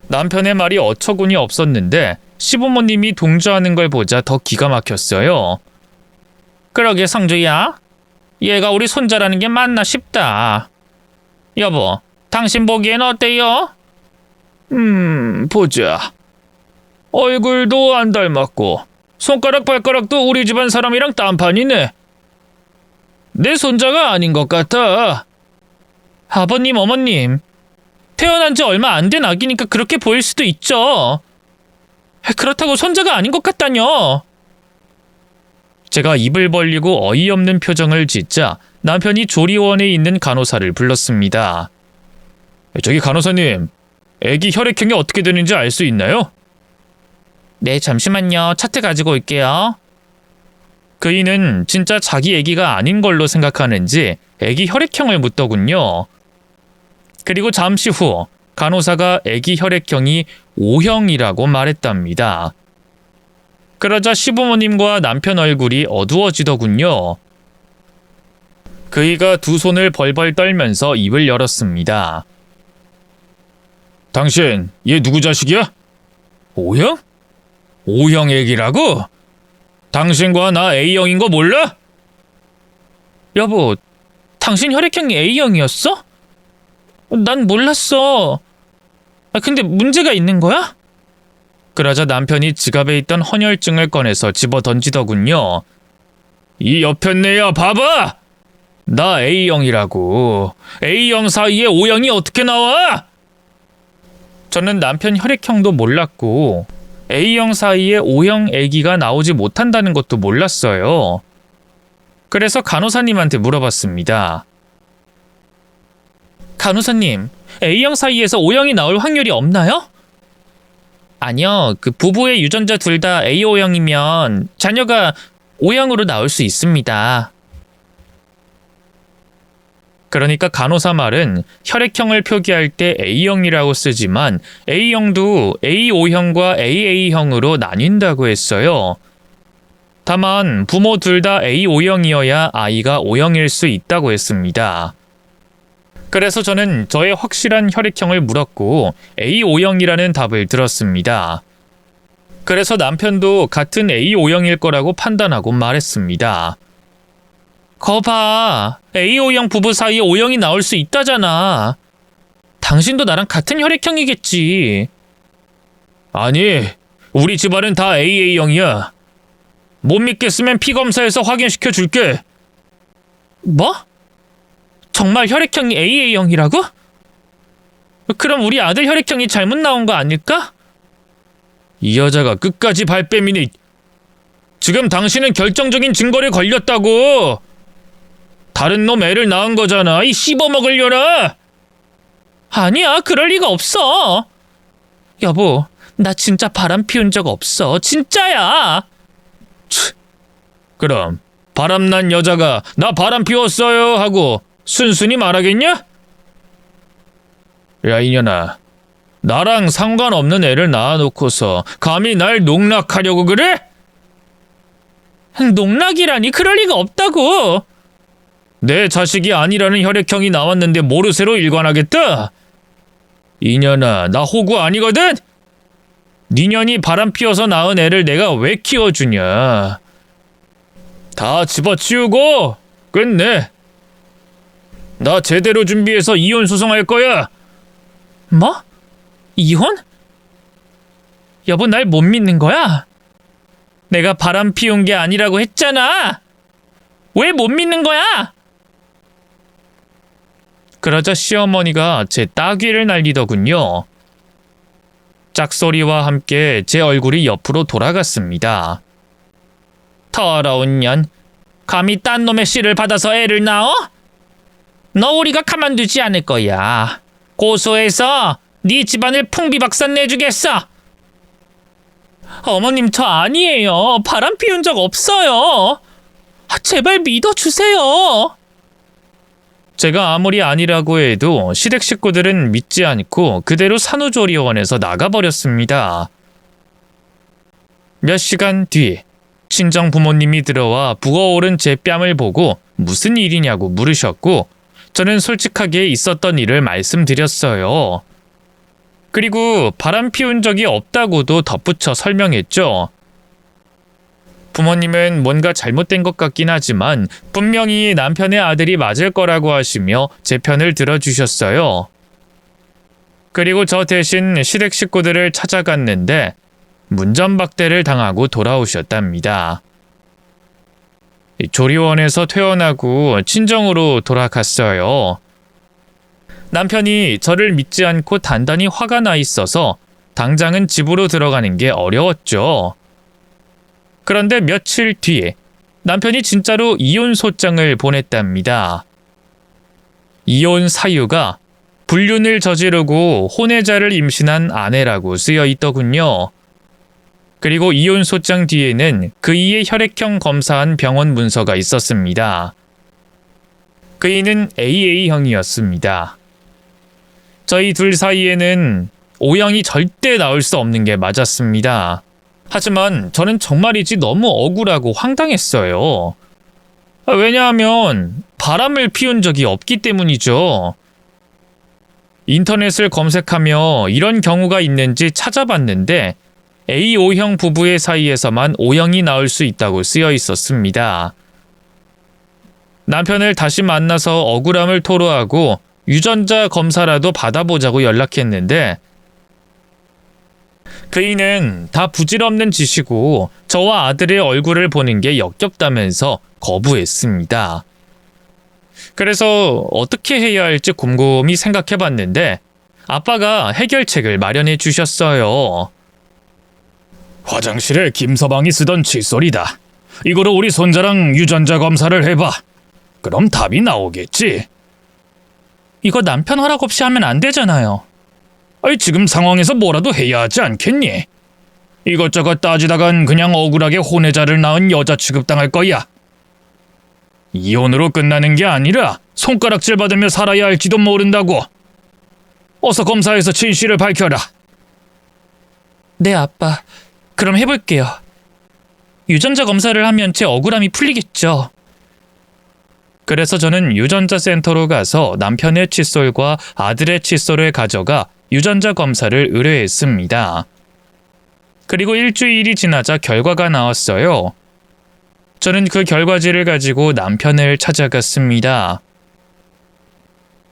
남편의 말이 어처구니 없었는데 시부모님이 동조하는 걸 보자 더 기가 막혔어요. 그러게 성주야, 얘가 우리 손자라는 게 맞나 싶다. 여보, 당신 보기엔 어때요? 보자. 얼굴도 안 닮았고 손가락 발가락도 우리 집안 사람이랑 딴판이네. 내 손자가 아닌 것 같아. 아버님, 어머님, 태어난 지 얼마 안 된 아기니까 그렇게 보일 수도 있죠. 그렇다고 손자가 아닌 것 같다뇨. 제가 입을 벌리고 어이없는 표정을 짓자 남편이 조리원에 있는 간호사를 불렀습니다. 저기 간호사님, 아기 혈액형이 어떻게 되는지 알 수 있나요? 네, 잠시만요. 차트 가지고 올게요. 그이는 진짜 자기 아기가 아닌 걸로 생각하는지 아기 혈액형을 묻더군요. 그리고 잠시 후 간호사가 아기 혈액형이 O형이라고 말했답니다. 그러자 시부모님과 남편 얼굴이 어두워지더군요. 그이가 두 손을 벌벌 떨면서 입을 열었습니다. 당신, 얘 누구 자식이야? O형? O형 애기라고? 당신과 나 A형인 거 몰라? 여보, 당신 혈액형이 A형이었어? 난 몰랐어. 근데 문제가 있는 거야? 그러자 남편이 지갑에 있던 헌혈증을 꺼내서 집어 던지더군요. 이 여편네야, 봐봐! 나 A형이라고. A형 사이에 O형이 어떻게 나와? 저는 남편 혈액형도 몰랐고 A형 사이에 O형 아기가 나오지 못한다는 것도 몰랐어요. 그래서 간호사님한테 물어봤습니다. 간호사님, A형 사이에서 O형이 나올 확률이 없나요? 아니요, 그 부부의 유전자 둘 다 A5형이면 자녀가 O형으로 나올 수 있습니다. 그러니까 간호사 말은 혈액형을 표기할 때 A형이라고 쓰지만 A형도 A5형과 AA형으로 나뉜다고 했어요. 다만 부모 둘 다 A5형이어야 아이가 O형일 수 있다고 했습니다. 그래서 저는 저의 확실한 혈액형을 물었고 A5형이라는 답을 들었습니다. 그래서 남편도 같은 A5형일 거라고 판단하고 말했습니다. 거봐, A5형 부부 사이에 O형이 나올 수 있다잖아. 당신도 나랑 같은 혈액형이겠지. 아니, 우리 집안은 다 AA형이야. 못 믿겠으면 피검사해서 확인시켜 줄게. 뭐? 정말 혈액형이 AA형이라고? 그럼 우리 아들 혈액형이 잘못 나온 거 아닐까? 이 여자가 끝까지 발뺌이니. 지금 당신은 결정적인 증거를 걸렸다고. 다른 놈 애를 낳은 거잖아. 이 씹어먹으려라. 아니야, 그럴 리가 없어. 여보, 나 진짜 바람 피운 적 없어. 진짜야. 그럼 바람난 여자가 나 바람 피웠어요 하고 순순히 말하겠냐? 야, 이년아, 나랑 상관없는 애를 낳아놓고서 감히 날 농락하려고 그래? 농락이라니, 그럴 리가 없다고. 내 자식이 아니라는 혈액형이 나왔는데 모르쇠로 일관하겠다? 이년아, 나 호구 아니거든? 니년이 바람 피워서 낳은 애를 내가 왜 키워주냐? 다 집어치우고 끝내. 나 제대로 준비해서 이혼 소송할 거야. 뭐? 이혼? 여보, 날 못 믿는 거야? 내가 바람 피운 게 아니라고 했잖아. 왜 못 믿는 거야? 그러자 시어머니가 제 따귀를 날리더군요. 짝소리와 함께 제 얼굴이 옆으로 돌아갔습니다. 더러운 년, 감히 딴 놈의 씨를 받아서 애를 낳어? 너 우리가 가만두지 않을 거야. 고소해서 네 집안을 풍비박산 내주겠어. 어머님, 저 아니에요. 바람 피운 적 없어요. 제발 믿어주세요. 제가 아무리 아니라고 해도 시댁 식구들은 믿지 않고 그대로 산후조리원에서 나가버렸습니다. 몇 시간 뒤 친정 부모님이 들어와 부어오른 제 뺨을 보고 무슨 일이냐고 물으셨고 저는 솔직하게 있었던 일을 말씀드렸어요. 그리고 바람 피운 적이 없다고도 덧붙여 설명했죠. 부모님은 뭔가 잘못된 것 같긴 하지만 분명히 남편의 아들이 맞을 거라고 하시며 제 편을 들어주셨어요. 그리고 저 대신 시댁 식구들을 찾아갔는데 문전박대를 당하고 돌아오셨답니다. 조리원에서 퇴원하고 친정으로 돌아갔어요. 남편이 저를 믿지 않고 단단히 화가 나 있어서 당장은 집으로 들어가는 게 어려웠죠. 그런데 며칠 뒤에 남편이 진짜로 이혼 소장을 보냈답니다. 이혼 사유가 불륜을 저지르고 혼외자를 임신한 아내라고 쓰여 있더군요. 그리고 이혼 소장 뒤에는 그이의 혈액형 검사한 병원 문서가 있었습니다. 그이는 AA형이었습니다. 저희 둘 사이에는 O형이 절대 나올 수 없는 게 맞았습니다. 하지만 저는 정말이지 너무 억울하고 황당했어요. 왜냐하면 바람을 피운 적이 없기 때문이죠. 인터넷을 검색하며 이런 경우가 있는지 찾아봤는데 A5형 부부의 사이에서만 O형이 나올 수 있다고 쓰여 있었습니다. 남편을 다시 만나서 억울함을 토로하고 유전자 검사라도 받아보자고 연락했는데 그이는 다 부질없는 짓이고 저와 아들의 얼굴을 보는 게 역겹다면서 거부했습니다. 그래서 어떻게 해야 할지 곰곰이 생각해봤는데 아빠가 해결책을 마련해 주셨어요. 화장실에 김서방이 쓰던 칫솔이다. 이거로 우리 손자랑 유전자 검사를 해봐. 그럼 답이 나오겠지. 이거 남편 허락 없이 하면 안 되잖아요. 지금 상황에서 뭐라도 해야 하지 않겠니? 이것저것 따지다간 그냥 억울하게 혼외자를 낳은 여자 취급당할 거야. 이혼으로 끝나는 게 아니라 손가락질 받으며 살아야 할지도 모른다고. 어서 검사해서 진실을 밝혀라. 네, 아빠. 그럼 해볼게요. 유전자 검사를 하면 제 억울함이 풀리겠죠. 그래서 저는 유전자 센터로 가서 남편의 칫솔과 아들의 칫솔을 가져가 유전자 검사를 의뢰했습니다. 그리고 일주일이 지나자 결과가 나왔어요. 저는 그 결과지를 가지고 남편을 찾아갔습니다.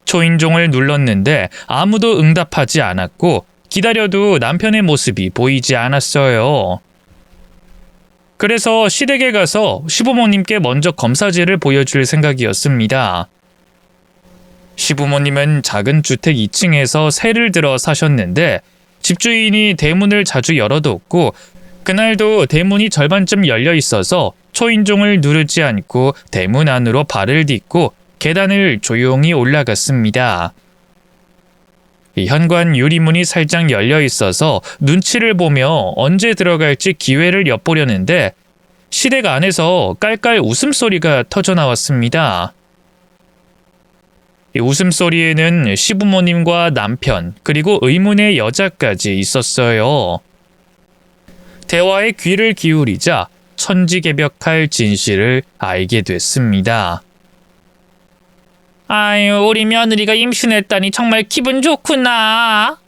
초인종을 눌렀는데 아무도 응답하지 않았고 기다려도 남편의 모습이 보이지 않았어요. 그래서 시댁에 가서 시부모님께 먼저 검사지를 보여줄 생각이었습니다. 시부모님은 작은 주택 2층에서 세를 들어 사셨는데 집주인이 대문을 자주 열어뒀고 그날도 대문이 절반쯤 열려 있어서 초인종을 누르지 않고 대문 안으로 발을 딛고 계단을 조용히 올라갔습니다. 현관 유리문이 살짝 열려 있어서 눈치를 보며 언제 들어갈지 기회를 엿보려는데 시댁 안에서 깔깔 웃음소리가 터져나왔습니다. 이 웃음소리에는 시부모님과 남편 그리고 의문의 여자까지 있었어요. 대화에 귀를 기울이자 천지개벽할 진실을 알게 됐습니다. 아유, 우리 며느리가 임신했다니 정말 기분 좋구나.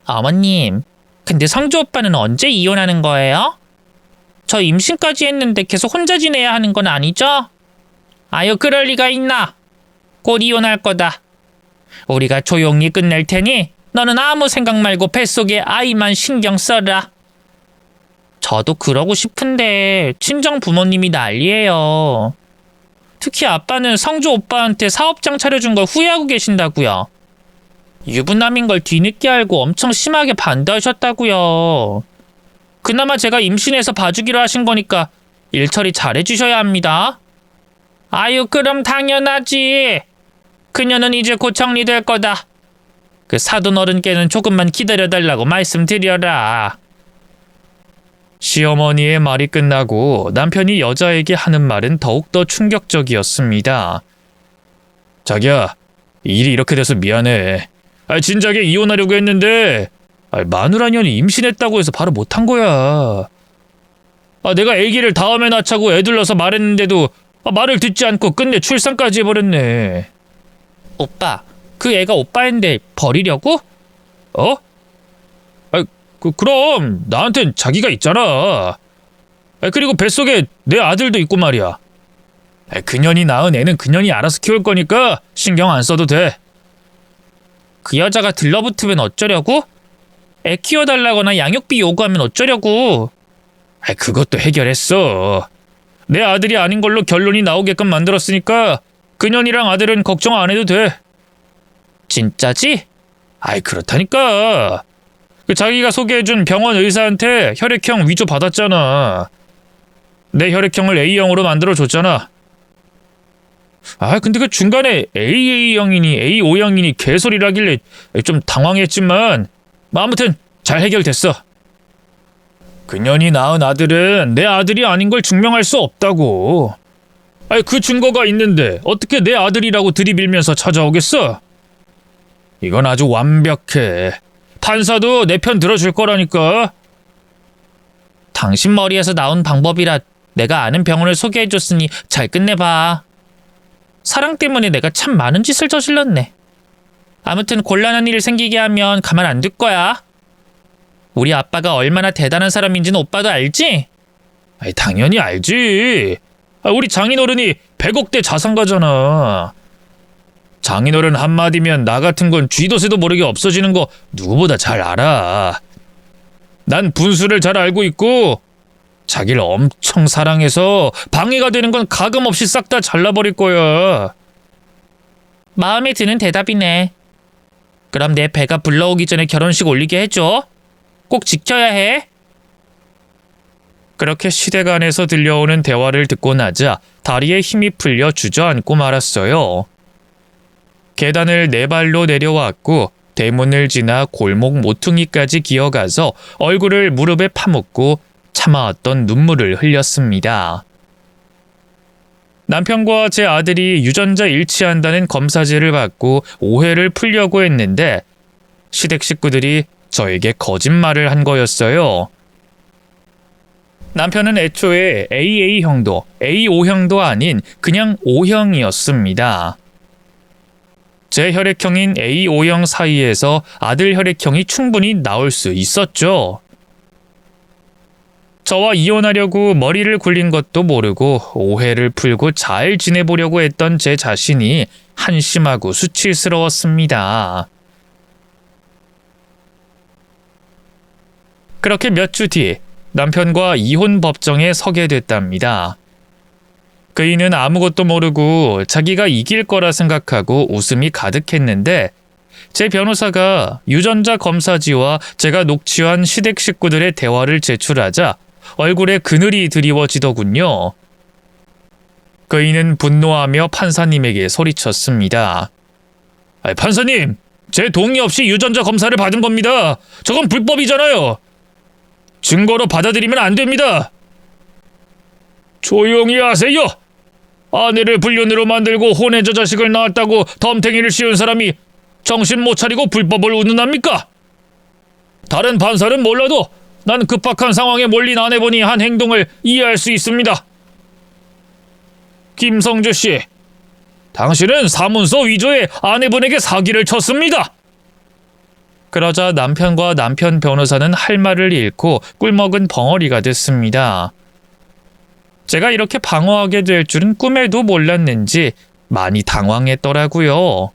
어머님, 근데 성주 오빠는 언제 이혼하는 거예요? 저 임신까지 했는데 계속 혼자 지내야 하는 건 아니죠? 아유, 그럴 리가 있나? 곧 이혼할 거다. 우리가 조용히 끝낼 테니 너는 아무 생각 말고 뱃속에 아이만 신경 써라. 저도 그러고 싶은데 친정 부모님이 난리예요. 특히 아빠는 성주 오빠한테 사업장 차려준 걸 후회하고 계신다고요. 유부남인 걸 뒤늦게 알고 엄청 심하게 반대하셨다고요. 그나마 제가 임신해서 봐주기로 하신 거니까 일 처리 잘해주셔야 합니다. 아유, 그럼 당연하지. 그녀는 이제 곧 정리될 거다. 그 사돈 어른께는 조금만 기다려달라고 말씀드려라. 시어머니의 말이 끝나고 남편이 여자에게 하는 말은 더욱더 충격적이었습니다. 자기야, 일이 이렇게 돼서 미안해. 진작에 이혼하려고 했는데 마누라 년이 임신했다고 해서 바로 못한 거야. 내가 애기를 다음에 낳자고 애둘러서 말했는데도 말을 듣지 않고 끝내 출산까지 해버렸네. 오빠, 그 애가 오빠인데 버리려고? 어? 그럼 나한텐 자기가 있잖아. 그리고 뱃속에 내 아들도 있고 말이야. 그년이 낳은 애는 그년이 알아서 키울 거니까 신경 안 써도 돼. 그 여자가 들러붙으면 어쩌려고? 애 키워달라거나 양육비 요구하면 어쩌려고? 그것도 해결했어. 내 아들이 아닌 걸로 결론이 나오게끔 만들었으니까 그년이랑 아들은 걱정 안 해도 돼. 진짜지? 아이, 그렇다니까. 그 자기가 소개해준 병원 의사한테 혈액형 위조 받았잖아. 내 혈액형을 A형으로 만들어줬잖아. 아, 근데 그 중간에 AA형이니 A5형이니 개소리라길래 좀 당황했지만 아무튼 잘 해결됐어. 그년이 낳은 아들은 내 아들이 아닌 걸 증명할 수 없다고. 아니, 그 증거가 있는데 어떻게 내 아들이라고 들이밀면서 찾아오겠어? 이건 아주 완벽해. 판사도 내 편 들어줄 거라니까. 당신 머리에서 나온 방법이라 내가 아는 병원을 소개해줬으니 잘 끝내봐. 사랑 때문에 내가 참 많은 짓을 저질렀네. 아무튼 곤란한 일 생기게 하면 가만 안 둘 거야. 우리 아빠가 얼마나 대단한 사람인지는 오빠도 알지? 아니, 당연히 알지. 우리 장인어른이 100억대 자산가잖아. 장인어른 한마디면 나 같은 건 쥐도 새도 모르게 없어지는 거 누구보다 잘 알아. 난 분수를 잘 알고 있고 자기를 엄청 사랑해서 방해가 되는 건 가감없이 싹 다 잘라버릴 거야. 마음에 드는 대답이네. 그럼 내 배가 불러오기 전에 결혼식 올리게 해줘. 꼭 지켜야 해. 그렇게 시댁 안에서 들려오는 대화를 듣고 나자 다리에 힘이 풀려 주저앉고 말았어요. 계단을 4발로 내려왔고 대문을 지나 골목 모퉁이까지 기어가서 얼굴을 무릎에 파묻고 참아왔던 눈물을 흘렸습니다. 남편과 제 아들이 유전자 일치한다는 검사지를 받고 오해를 풀려고 했는데 시댁 식구들이 저에게 거짓말을 한 거였어요. 남편은 애초에 AA형도 A5형도 아닌 그냥 O형이었습니다. 제 혈액형인 A5형 사이에서 아들 혈액형이 충분히 나올 수 있었죠. 저와 이혼하려고 머리를 굴린 것도 모르고 오해를 풀고 잘 지내보려고 했던 제 자신이 한심하고 수치스러웠습니다. 그렇게 몇 주 뒤 남편과 이혼 법정에 서게 됐답니다. 그이는 아무것도 모르고 자기가 이길 거라 생각하고 웃음이 가득했는데 제 변호사가 유전자 검사지와 제가 녹취한 시댁 식구들의 대화를 제출하자 얼굴에 그늘이 드리워지더군요. 그이는 분노하며 판사님에게 소리쳤습니다. 판사님, 제 동의 없이 유전자 검사를 받은 겁니다. 저건 불법이잖아요. 증거로 받아들이면 안 됩니다. 조용히 하세요. 아내를 불륜으로 만들고 혼외자 자식을 낳았다고 덤탱이를 씌운 사람이 정신 못 차리고 불법을 운운합니까? 다른 판사는 몰라도 난 급박한 상황에 몰린 아내분이 한 행동을 이해할 수 있습니다. 김성주 씨, 당신은 사문서 위조에 아내분에게 사기를 쳤습니다. 그러자 남편과 남편 변호사는 할 말을 잃고 꿀먹은 벙어리가 됐습니다. 제가 이렇게 방어하게 될 줄은 꿈에도 몰랐는지 많이 당황했더라고요.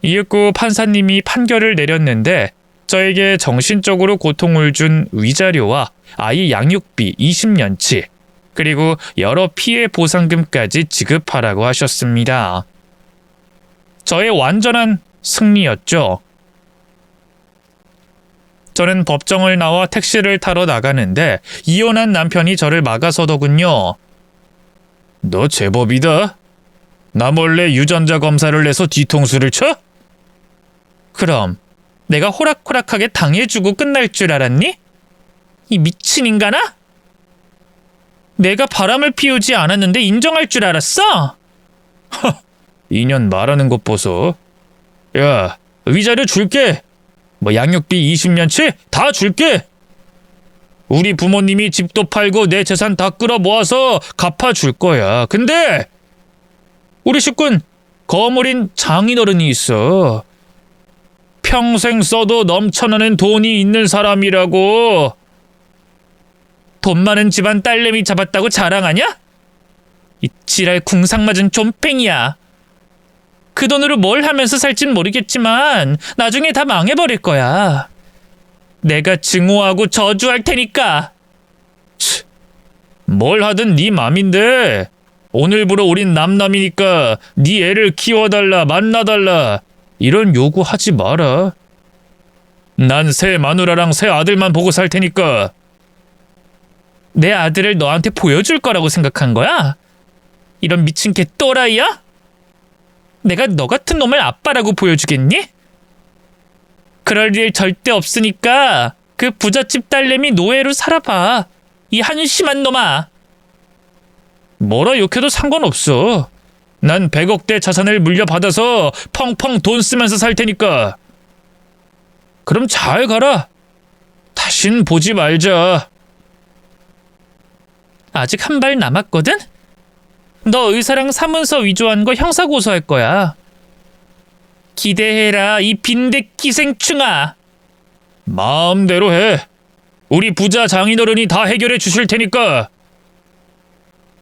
이윽고 판사님이 판결을 내렸는데 저에게 정신적으로 고통을 준 위자료와 아이 양육비 20년치 그리고 여러 피해 보상금까지 지급하라고 하셨습니다. 저의 완전한 승리였죠. 저는 법정을 나와 택시를 타러 나가는데 이혼한 남편이 저를 막아서더군요. 너 제법이다. 나 몰래 유전자 검사를 내서 뒤통수를 쳐? 그럼 내가 호락호락하게 당해주고 끝날 줄 알았니? 이 미친 인간아? 내가 바람을 피우지 않았는데 인정할 줄 알았어? 허, 인연 말하는 것 보소. 야, 위자료 줄게. 뭐 양육비 20년치 다 줄게. 우리 부모님이 집도 팔고 내 재산 다 끌어 모아서 갚아줄 거야. 근데 우리 식구는 거물인 장인어른이 있어. 평생 써도 넘쳐나는 돈이 있는 사람이라고. 돈 많은 집안 딸내미 잡았다고 자랑하냐? 이 지랄 궁상맞은 좀팽이야. 그 돈으로 뭘 하면서 살진 모르겠지만 나중에 다 망해버릴 거야. 내가 증오하고 저주할 테니까. 치, 뭘 하든 네 맘인데 오늘부로 우린 남남이니까 네 애를 키워달라 만나달라 이런 요구하지 마라. 난 새 마누라랑 새 아들만 보고 살 테니까. 내 아들을 너한테 보여줄 거라고 생각한 거야? 이런 미친 개 또라이야? 내가 너 같은 놈을 아빠라고 보여주겠니? 그럴 일 절대 없으니까 그 부잣집 딸내미 노예로 살아봐. 이 한심한 놈아. 뭐라 욕해도 상관없어. 난 100억대 자산을 물려받아서 펑펑 돈 쓰면서 살 테니까. 그럼 잘 가라. 다신 보지 말자. 아직 한 발 남았거든? 너 의사랑 사문서 위조한 거 형사고소할 거야. 기대해라, 이 빈대 기생충아. 마음대로 해. 우리 부자 장인어른이 다 해결해 주실 테니까.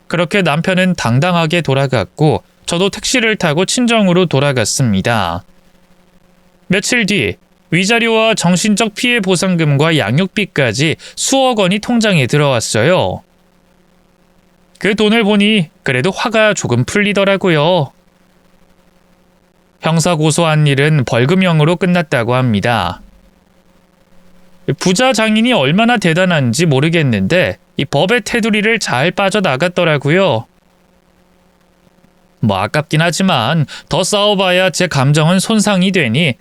그렇게 남편은 당당하게 돌아갔고 저도 택시를 타고 친정으로 돌아갔습니다. 며칠 뒤 위자료와 정신적 피해 보상금과 양육비까지 수억 원이 통장에 들어왔어요. 그 돈을 보니 그래도 화가 조금 풀리더라고요. 형사 고소한 일은 벌금형으로 끝났다고 합니다. 부자 장인이 얼마나 대단한지 모르겠는데 이 법의 테두리를 잘 빠져나갔더라고요. 뭐 아깝긴 하지만 더 싸워봐야 제 감정은 손상이 되니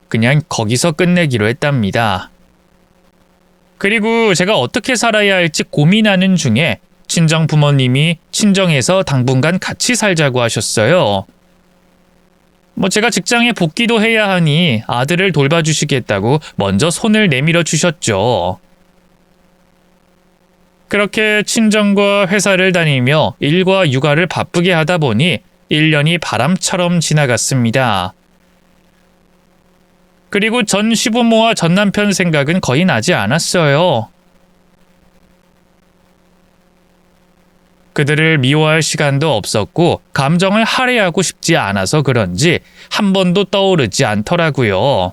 그냥 거기서 끝내기로 했답니다. 그리고 제가 어떻게 살아야 할지 고민하는 중에 친정 부모님이 친정에서 당분간 같이 살자고 하셨어요. 뭐 제가 직장에 복귀도 해야 하니 아들을 돌봐주시겠다고 먼저 손을 내밀어 주셨죠. 그렇게 친정과 회사를 다니며 일과 육아를 바쁘게 하다 보니 1년이 바람처럼 지나갔습니다. 그리고 전 시부모와 전 남편 생각은 거의 나지 않았어요. 그들을 미워할 시간도 없었고 감정을 할애하고 싶지 않아서 그런지 한 번도 떠오르지 않더라고요.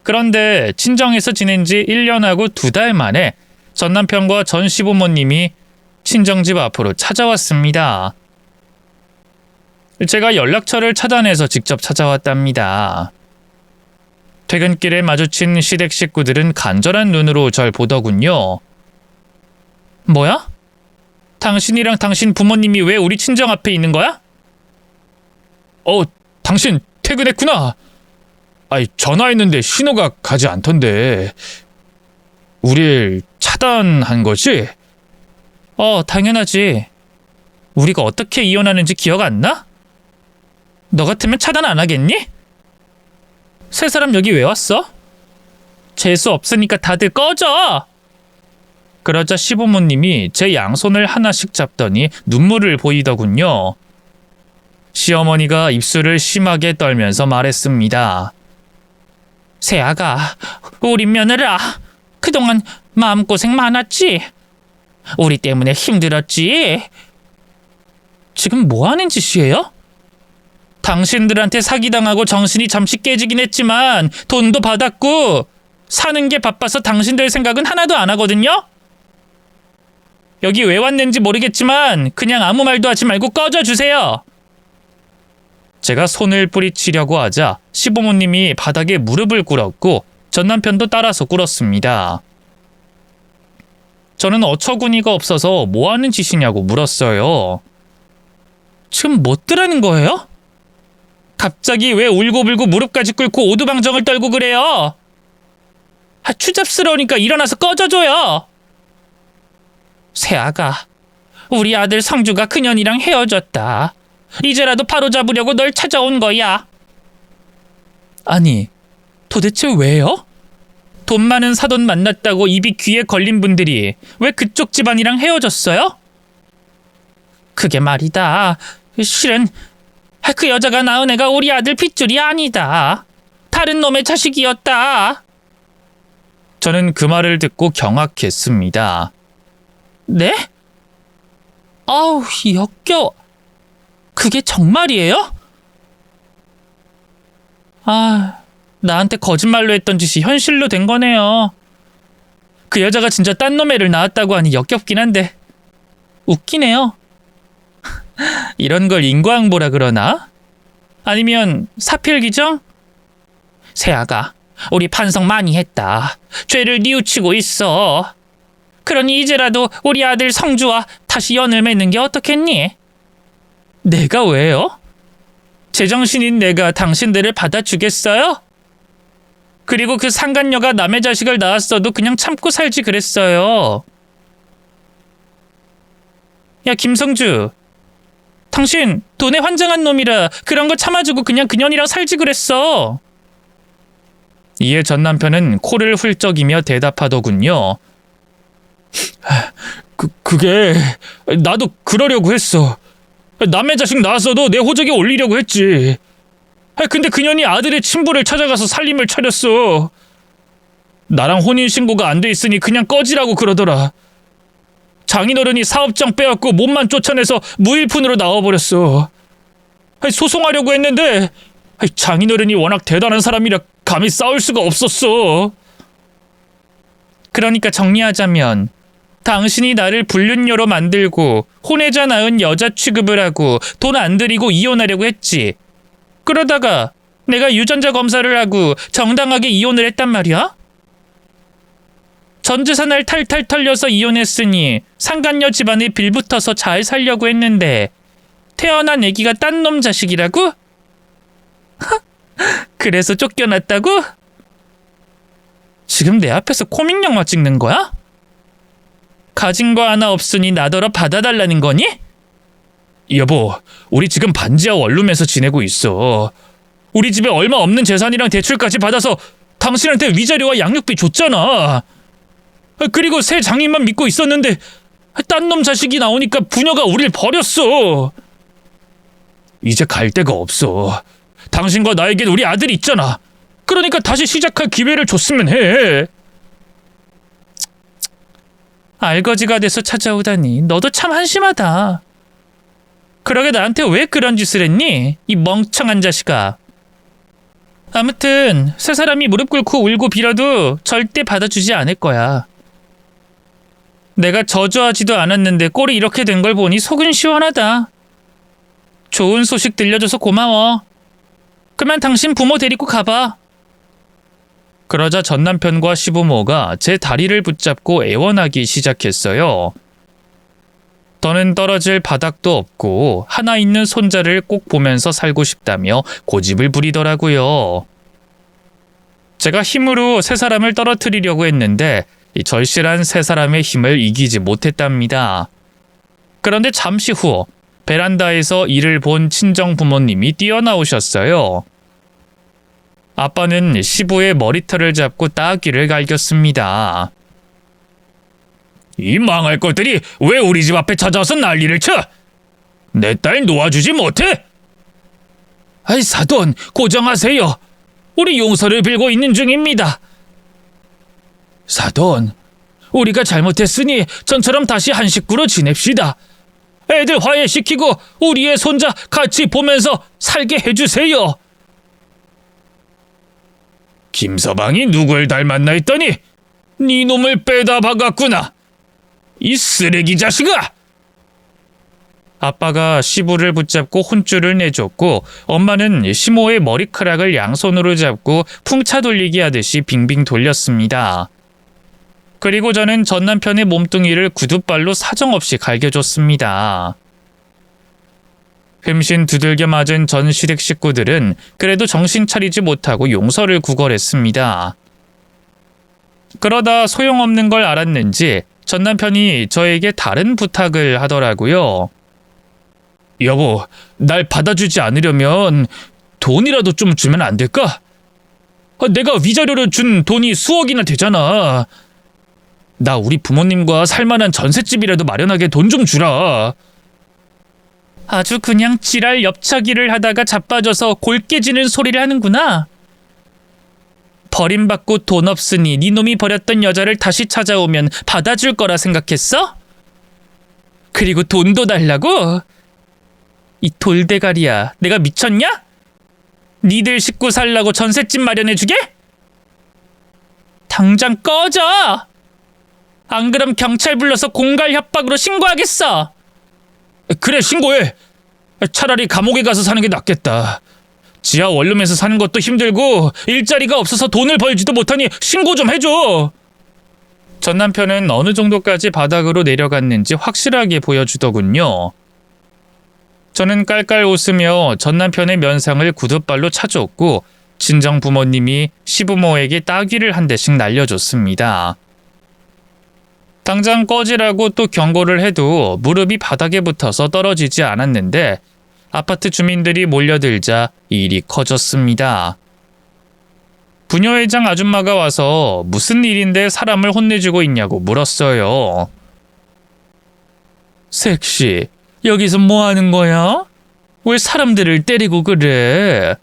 그런데 친정에서 지낸 지 1년하고 2달 만에 전 남편과 전 시부모님이 친정집 앞으로 찾아왔습니다. 제가 연락처를 차단해서 직접 찾아왔답니다. 퇴근길에 마주친 시댁 식구들은 간절한 눈으로 절 보더군요. 뭐야? 당신이랑 당신 부모님이 왜 우리 친정 앞에 있는 거야? 당신 퇴근했구나. 전화했는데 신호가 가지 않던데. 우릴 차단한 거지? 당연하지. 우리가 어떻게 이혼하는지 기억 안 나? 너 같으면 차단 안 하겠니? 세 사람 여기 왜 왔어? 재수 없으니까 다들 꺼져! 그러자 시부모님이 제 양손을 하나씩 잡더니 눈물을 보이더군요. 시어머니가 입술을 심하게 떨면서 말했습니다. 세아가, 우리 며느라, 그동안 마음고생 많았지? 우리 때문에 힘들었지? 지금 뭐 하는 짓이에요? 당신들한테 사기당하고 정신이 잠시 깨지긴 했지만 돈도 받았고 사는 게 바빠서 당신들 생각은 하나도 안 하거든요? 여기 왜 왔는지 모르겠지만 그냥 아무 말도 하지 말고 꺼져주세요. 제가 손을 뿌리치려고 하자 시부모님이 바닥에 무릎을 꿇었고 전 남편도 따라서 꿇었습니다. 저는 어처구니가 없어서 뭐 하는 짓이냐고 물었어요. 지금 뭐 뜨라는 거예요? 갑자기 왜 울고불고 무릎까지 꿇고 오두방정을 떨고 그래요? 추잡스러우니까 일어나서 꺼져줘요. 세아가, 우리 아들 성주가 그년이랑 헤어졌다. 이제라도 바로잡으려고 널 찾아온 거야. 아니, 도대체 왜요? 돈 많은 사돈 만났다고 입이 귀에 걸린 분들이 왜 그쪽 집안이랑 헤어졌어요? 그게 말이다. 실은 그 여자가 낳은 애가 우리 아들 핏줄이 아니다. 다른 놈의 자식이었다. 저는 그 말을 듣고 경악했습니다. 네? 아우, 역겨워. 그게 정말이에요? 나한테 거짓말로 했던 짓이 현실로 된 거네요. 그 여자가 진짜 딴 놈 애를 낳았다고 하니 역겹긴 한데 웃기네요. 이런 걸 인과응보라 그러나? 아니면 사필기정? 세아가, 우리 반성 많이 했다. 죄를 뉘우치고 있어. 그러니 이제라도 우리 아들 성주와 다시 연을 맺는 게 어떻겠니? 내가 왜요? 제정신인 내가 당신들을 받아주겠어요? 그리고 그 상간녀가 남의 자식을 낳았어도 그냥 참고 살지 그랬어요. 야, 김성주. 당신 돈에 환장한 놈이라 그런 거 참아주고 그냥 그년이랑 살지 그랬어. 이에 전 남편은 코를 훌쩍이며 대답하더군요. 그게 나도 그러려고 했어. 남의 자식 낳았어도 내 호적에 올리려고 했지. 근데 그년이 아들의 친부를 찾아가서 살림을 차렸어. 나랑 혼인신고가 안 돼 있으니 그냥 꺼지라고 그러더라. 장인어른이 사업장 빼앗고 몸만 쫓아내서 무일푼으로 나와버렸어. 소송하려고 했는데 장인어른이 워낙 대단한 사람이라 감히 싸울 수가 없었어. 그러니까 정리하자면 당신이 나를 불륜녀로 만들고 혼외자 낳은 여자 취급을 하고 돈 안 들이고 이혼하려고 했지. 그러다가 내가 유전자 검사를 하고 정당하게 이혼을 했단 말이야? 전 재산을 탈탈 털려서 이혼했으니 상간녀 집안에 빌붙어서 잘 살려고 했는데 태어난 애기가 딴 놈 자식이라고? 그래서 쫓겨났다고? 지금 내 앞에서 코믹 영화 찍는 거야? 가진 거 하나 없으니 나더러 받아달라는 거니? 여보, 우리 지금 반지하 원룸에서 지내고 있어. 우리 집에 얼마 없는 재산이랑 대출까지 받아서 당신한테 위자료와 양육비 줬잖아. 그리고 새 장인만 믿고 있었는데 딴 놈 자식이 나오니까 부녀가 우릴 버렸어. 이제 갈 데가 없어. 당신과 나에겐 우리 아들이 있잖아. 그러니까 다시 시작할 기회를 줬으면 해. 알거지가 돼서 찾아오다니 너도 참 한심하다. 그러게 나한테 왜 그런 짓을 했니? 이 멍청한 자식아. 아무튼 세 사람이 무릎 꿇고 울고 빌어도 절대 받아주지 않을 거야. 내가 저주하지도 않았는데 꼴이 이렇게 된 걸 보니 속은 시원하다. 좋은 소식 들려줘서 고마워. 그만 당신 부모 데리고 가봐. 그러자 전 남편과 시부모가 제 다리를 붙잡고 애원하기 시작했어요. 더는 떨어질 바닥도 없고 하나 있는 손자를 꼭 보면서 살고 싶다며 고집을 부리더라고요. 제가 힘으로 세 사람을 떨어뜨리려고 했는데 이 절실한 세 사람의 힘을 이기지 못했답니다. 그런데 잠시 후 베란다에서 이를 본 친정 부모님이 뛰어나오셨어요. 아빠는 시부의 머리털을 잡고 따귀를 갈겼습니다. 이 망할 것들이 왜 우리 집 앞에 찾아와서 난리를 쳐? 내 딸 놓아주지 못해? 아이 사돈, 고정하세요. 우리 용서를 빌고 있는 중입니다. 사돈, 우리가 잘못했으니 전처럼 다시 한 식구로 지냅시다. 애들 화해시키고 우리의 손자 같이 보면서 살게 해주세요. 김서방이 누굴 닮았나 했더니 네 놈을 빼다 박았구나. 이 쓰레기 자식아! 아빠가 시부를 붙잡고 혼쭐을 내줬고 엄마는 시모의 머리카락을 양손으로 잡고 풍차 돌리기 하듯이 빙빙 돌렸습니다. 그리고 저는 전 남편의 몸뚱이를 구둣발로 사정없이 갈겨줬습니다. 흠신 두들겨 맞은 전 시댁 식구들은 그래도 정신 차리지 못하고 용서를 구걸했습니다. 그러다 소용없는 걸 알았는지 전 남편이 저에게 다른 부탁을 하더라고요. 여보, 날 받아주지 않으려면 돈이라도 좀 주면 안 될까? 내가 위자료로 준 돈이 수억이나 되잖아. 나 우리 부모님과 살만한 전셋집이라도 마련하게 돈 좀 주라. 아주 그냥 지랄 엽차기를 하다가 자빠져서 골 깨지는 소리를 하는구나. 버림받고 돈 없으니 네 놈이 버렸던 여자를 다시 찾아오면 받아줄 거라 생각했어? 그리고 돈도 달라고? 이 돌대가리야, 내가 미쳤냐? 니들 식구 살라고 전셋집 마련해주게? 당장 꺼져! 안 그럼 경찰 불러서 공갈 협박으로 신고하겠어. 그래, 신고해. 차라리 감옥에 가서 사는 게 낫겠다. 지하 원룸에서 사는 것도 힘들고 일자리가 없어서 돈을 벌지도 못하니 신고 좀 해줘. 전 남편은 어느 정도까지 바닥으로 내려갔는지 확실하게 보여주더군요. 저는 깔깔 웃으며 전 남편의 면상을 구둣발로 차줬고 친정 부모님이 시부모에게 따귀를 한 대씩 날려줬습니다. 당장 꺼지라고 또 경고를 해도 무릎이 바닥에 붙어서 떨어지지 않았는데 아파트 주민들이 몰려들자 일이 커졌습니다. 부녀회장 아줌마가 와서 무슨 일인데 사람을 혼내주고 있냐고 물었어요. 색시, 여기서 뭐 하는 거야? 왜 사람들을 때리고 그래?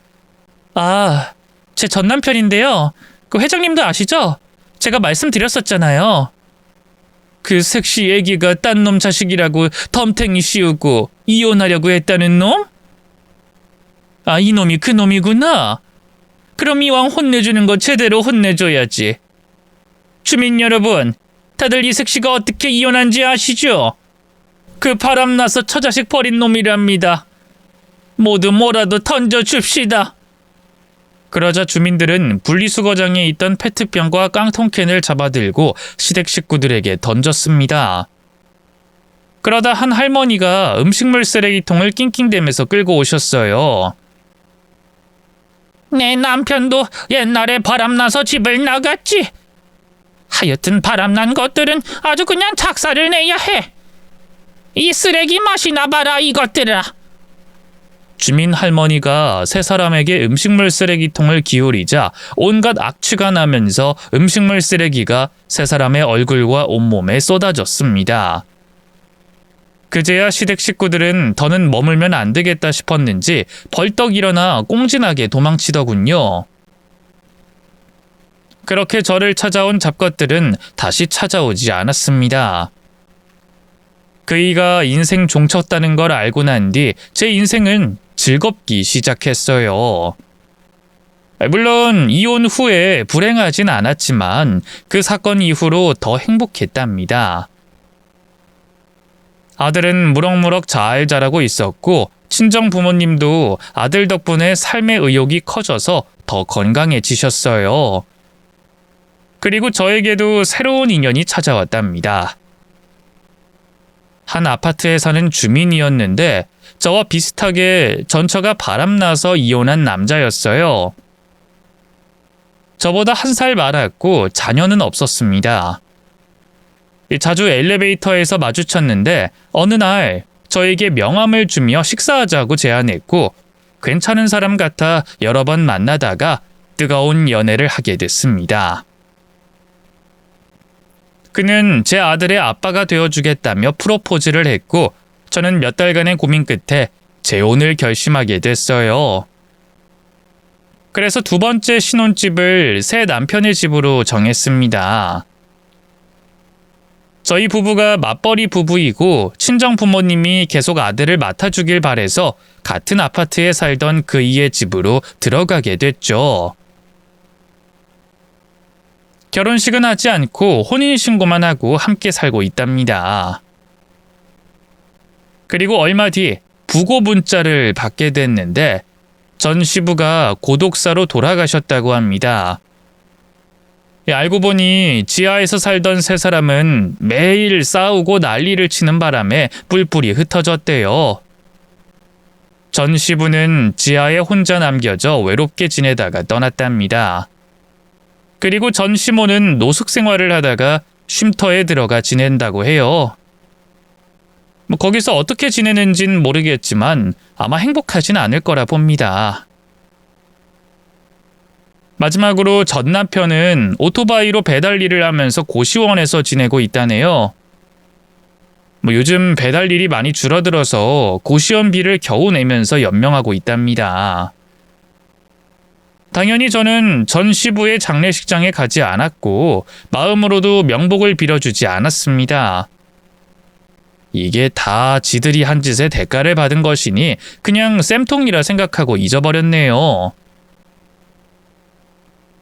아, 제 전 남편인데요. 그 회장님도 아시죠? 제가 말씀드렸었잖아요. 그 색시 애기가 딴 놈 자식이라고 덤탱이 씌우고 이혼하려고 했다는 놈? 아, 이놈이 그 놈이구나. 그럼 이왕 혼내주는 거 제대로 혼내줘야지. 주민 여러분, 다들 이 색시가 어떻게 이혼한지 아시죠? 그 바람나서 처자식 버린 놈이랍니다. 모두 뭐라도 던져줍시다. 그러자 주민들은 분리수거장에 있던 페트병과 깡통캔을 잡아들고 시댁 식구들에게 던졌습니다. 그러다 한 할머니가 음식물 쓰레기통을 낑낑대면서 끌고 오셨어요. 내 남편도 옛날에 바람나서 집을 나갔지. 하여튼 바람난 것들은 아주 그냥 작사를 내야 해. 이 쓰레기 맛이나 봐라 이것들아. 주민 할머니가 세 사람에게 음식물 쓰레기통을 기울이자 온갖 악취가 나면서 음식물 쓰레기가 세 사람의 얼굴과 온몸에 쏟아졌습니다. 그제야 시댁 식구들은 더는 머물면 안 되겠다 싶었는지 벌떡 일어나 꽁진하게 도망치더군요. 그렇게 저를 찾아온 잡것들은 다시 찾아오지 않았습니다. 그이가 인생 종쳤다는 걸 알고 난 뒤 제 인생은 즐겁기 시작했어요. 물론 이혼 후에 불행하진 않았지만 그 사건 이후로 더 행복했답니다. 아들은 무럭무럭 잘 자라고 있었고 친정 부모님도 아들 덕분에 삶의 의욕이 커져서 더 건강해지셨어요. 그리고 저에게도 새로운 인연이 찾아왔답니다. 한 아파트에 사는 주민이었는데 저와 비슷하게 전처가 바람나서 이혼한 남자였어요. 저보다 1살 많았고 자녀는 없었습니다. 자주 엘리베이터에서 마주쳤는데 어느 날 저에게 명함을 주며 식사하자고 제안했고 괜찮은 사람 같아 여러 번 만나다가 뜨거운 연애를 하게 됐습니다. 그는 제 아들의 아빠가 되어주겠다며 프로포즈를 했고 저는 몇 달간의 고민 끝에 재혼을 결심하게 됐어요. 그래서 두 번째 신혼집을 새 남편의 집으로 정했습니다. 저희 부부가 맞벌이 부부이고 친정 부모님이 계속 아들을 맡아주길 바래서 같은 아파트에 살던 그이의 집으로 들어가게 됐죠. 결혼식은 하지 않고 혼인신고만 하고 함께 살고 있답니다. 그리고 얼마 뒤 부고 문자를 받게 됐는데 전 시부가 고독사로 돌아가셨다고 합니다. 알고 보니 지하에서 살던 세 사람은 매일 싸우고 난리를 치는 바람에 뿔뿔이 흩어졌대요. 전 시부는 지하에 혼자 남겨져 외롭게 지내다가 떠났답니다. 그리고 전 시모는 노숙 생활을 하다가 쉼터에 들어가 지낸다고 해요. 거기서 어떻게 지내는진 모르겠지만 아마 행복하진 않을 거라 봅니다. 마지막으로 전 남편은 오토바이로 배달 일을 하면서 고시원에서 지내고 있다네요. 요즘 배달 일이 많이 줄어들어서 고시원비를 겨우 내면서 연명하고 있답니다. 당연히 저는 전 시부의 장례식장에 가지 않았고 마음으로도 명복을 빌어주지 않았습니다. 이게 다 지들이 한 짓의 대가를 받은 것이니 그냥 쌤통이라 생각하고 잊어버렸네요.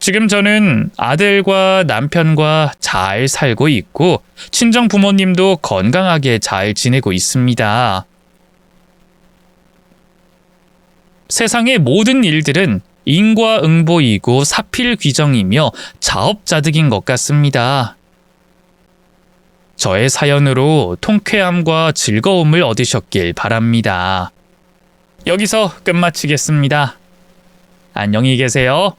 지금 저는 아들과 남편과 잘 살고 있고 친정 부모님도 건강하게 잘 지내고 있습니다. 세상의 모든 일들은 인과응보이고 사필귀정이며 자업자득인 것 같습니다. 저의 사연으로 통쾌함과 즐거움을 얻으셨길 바랍니다. 여기서 끝마치겠습니다. 안녕히 계세요.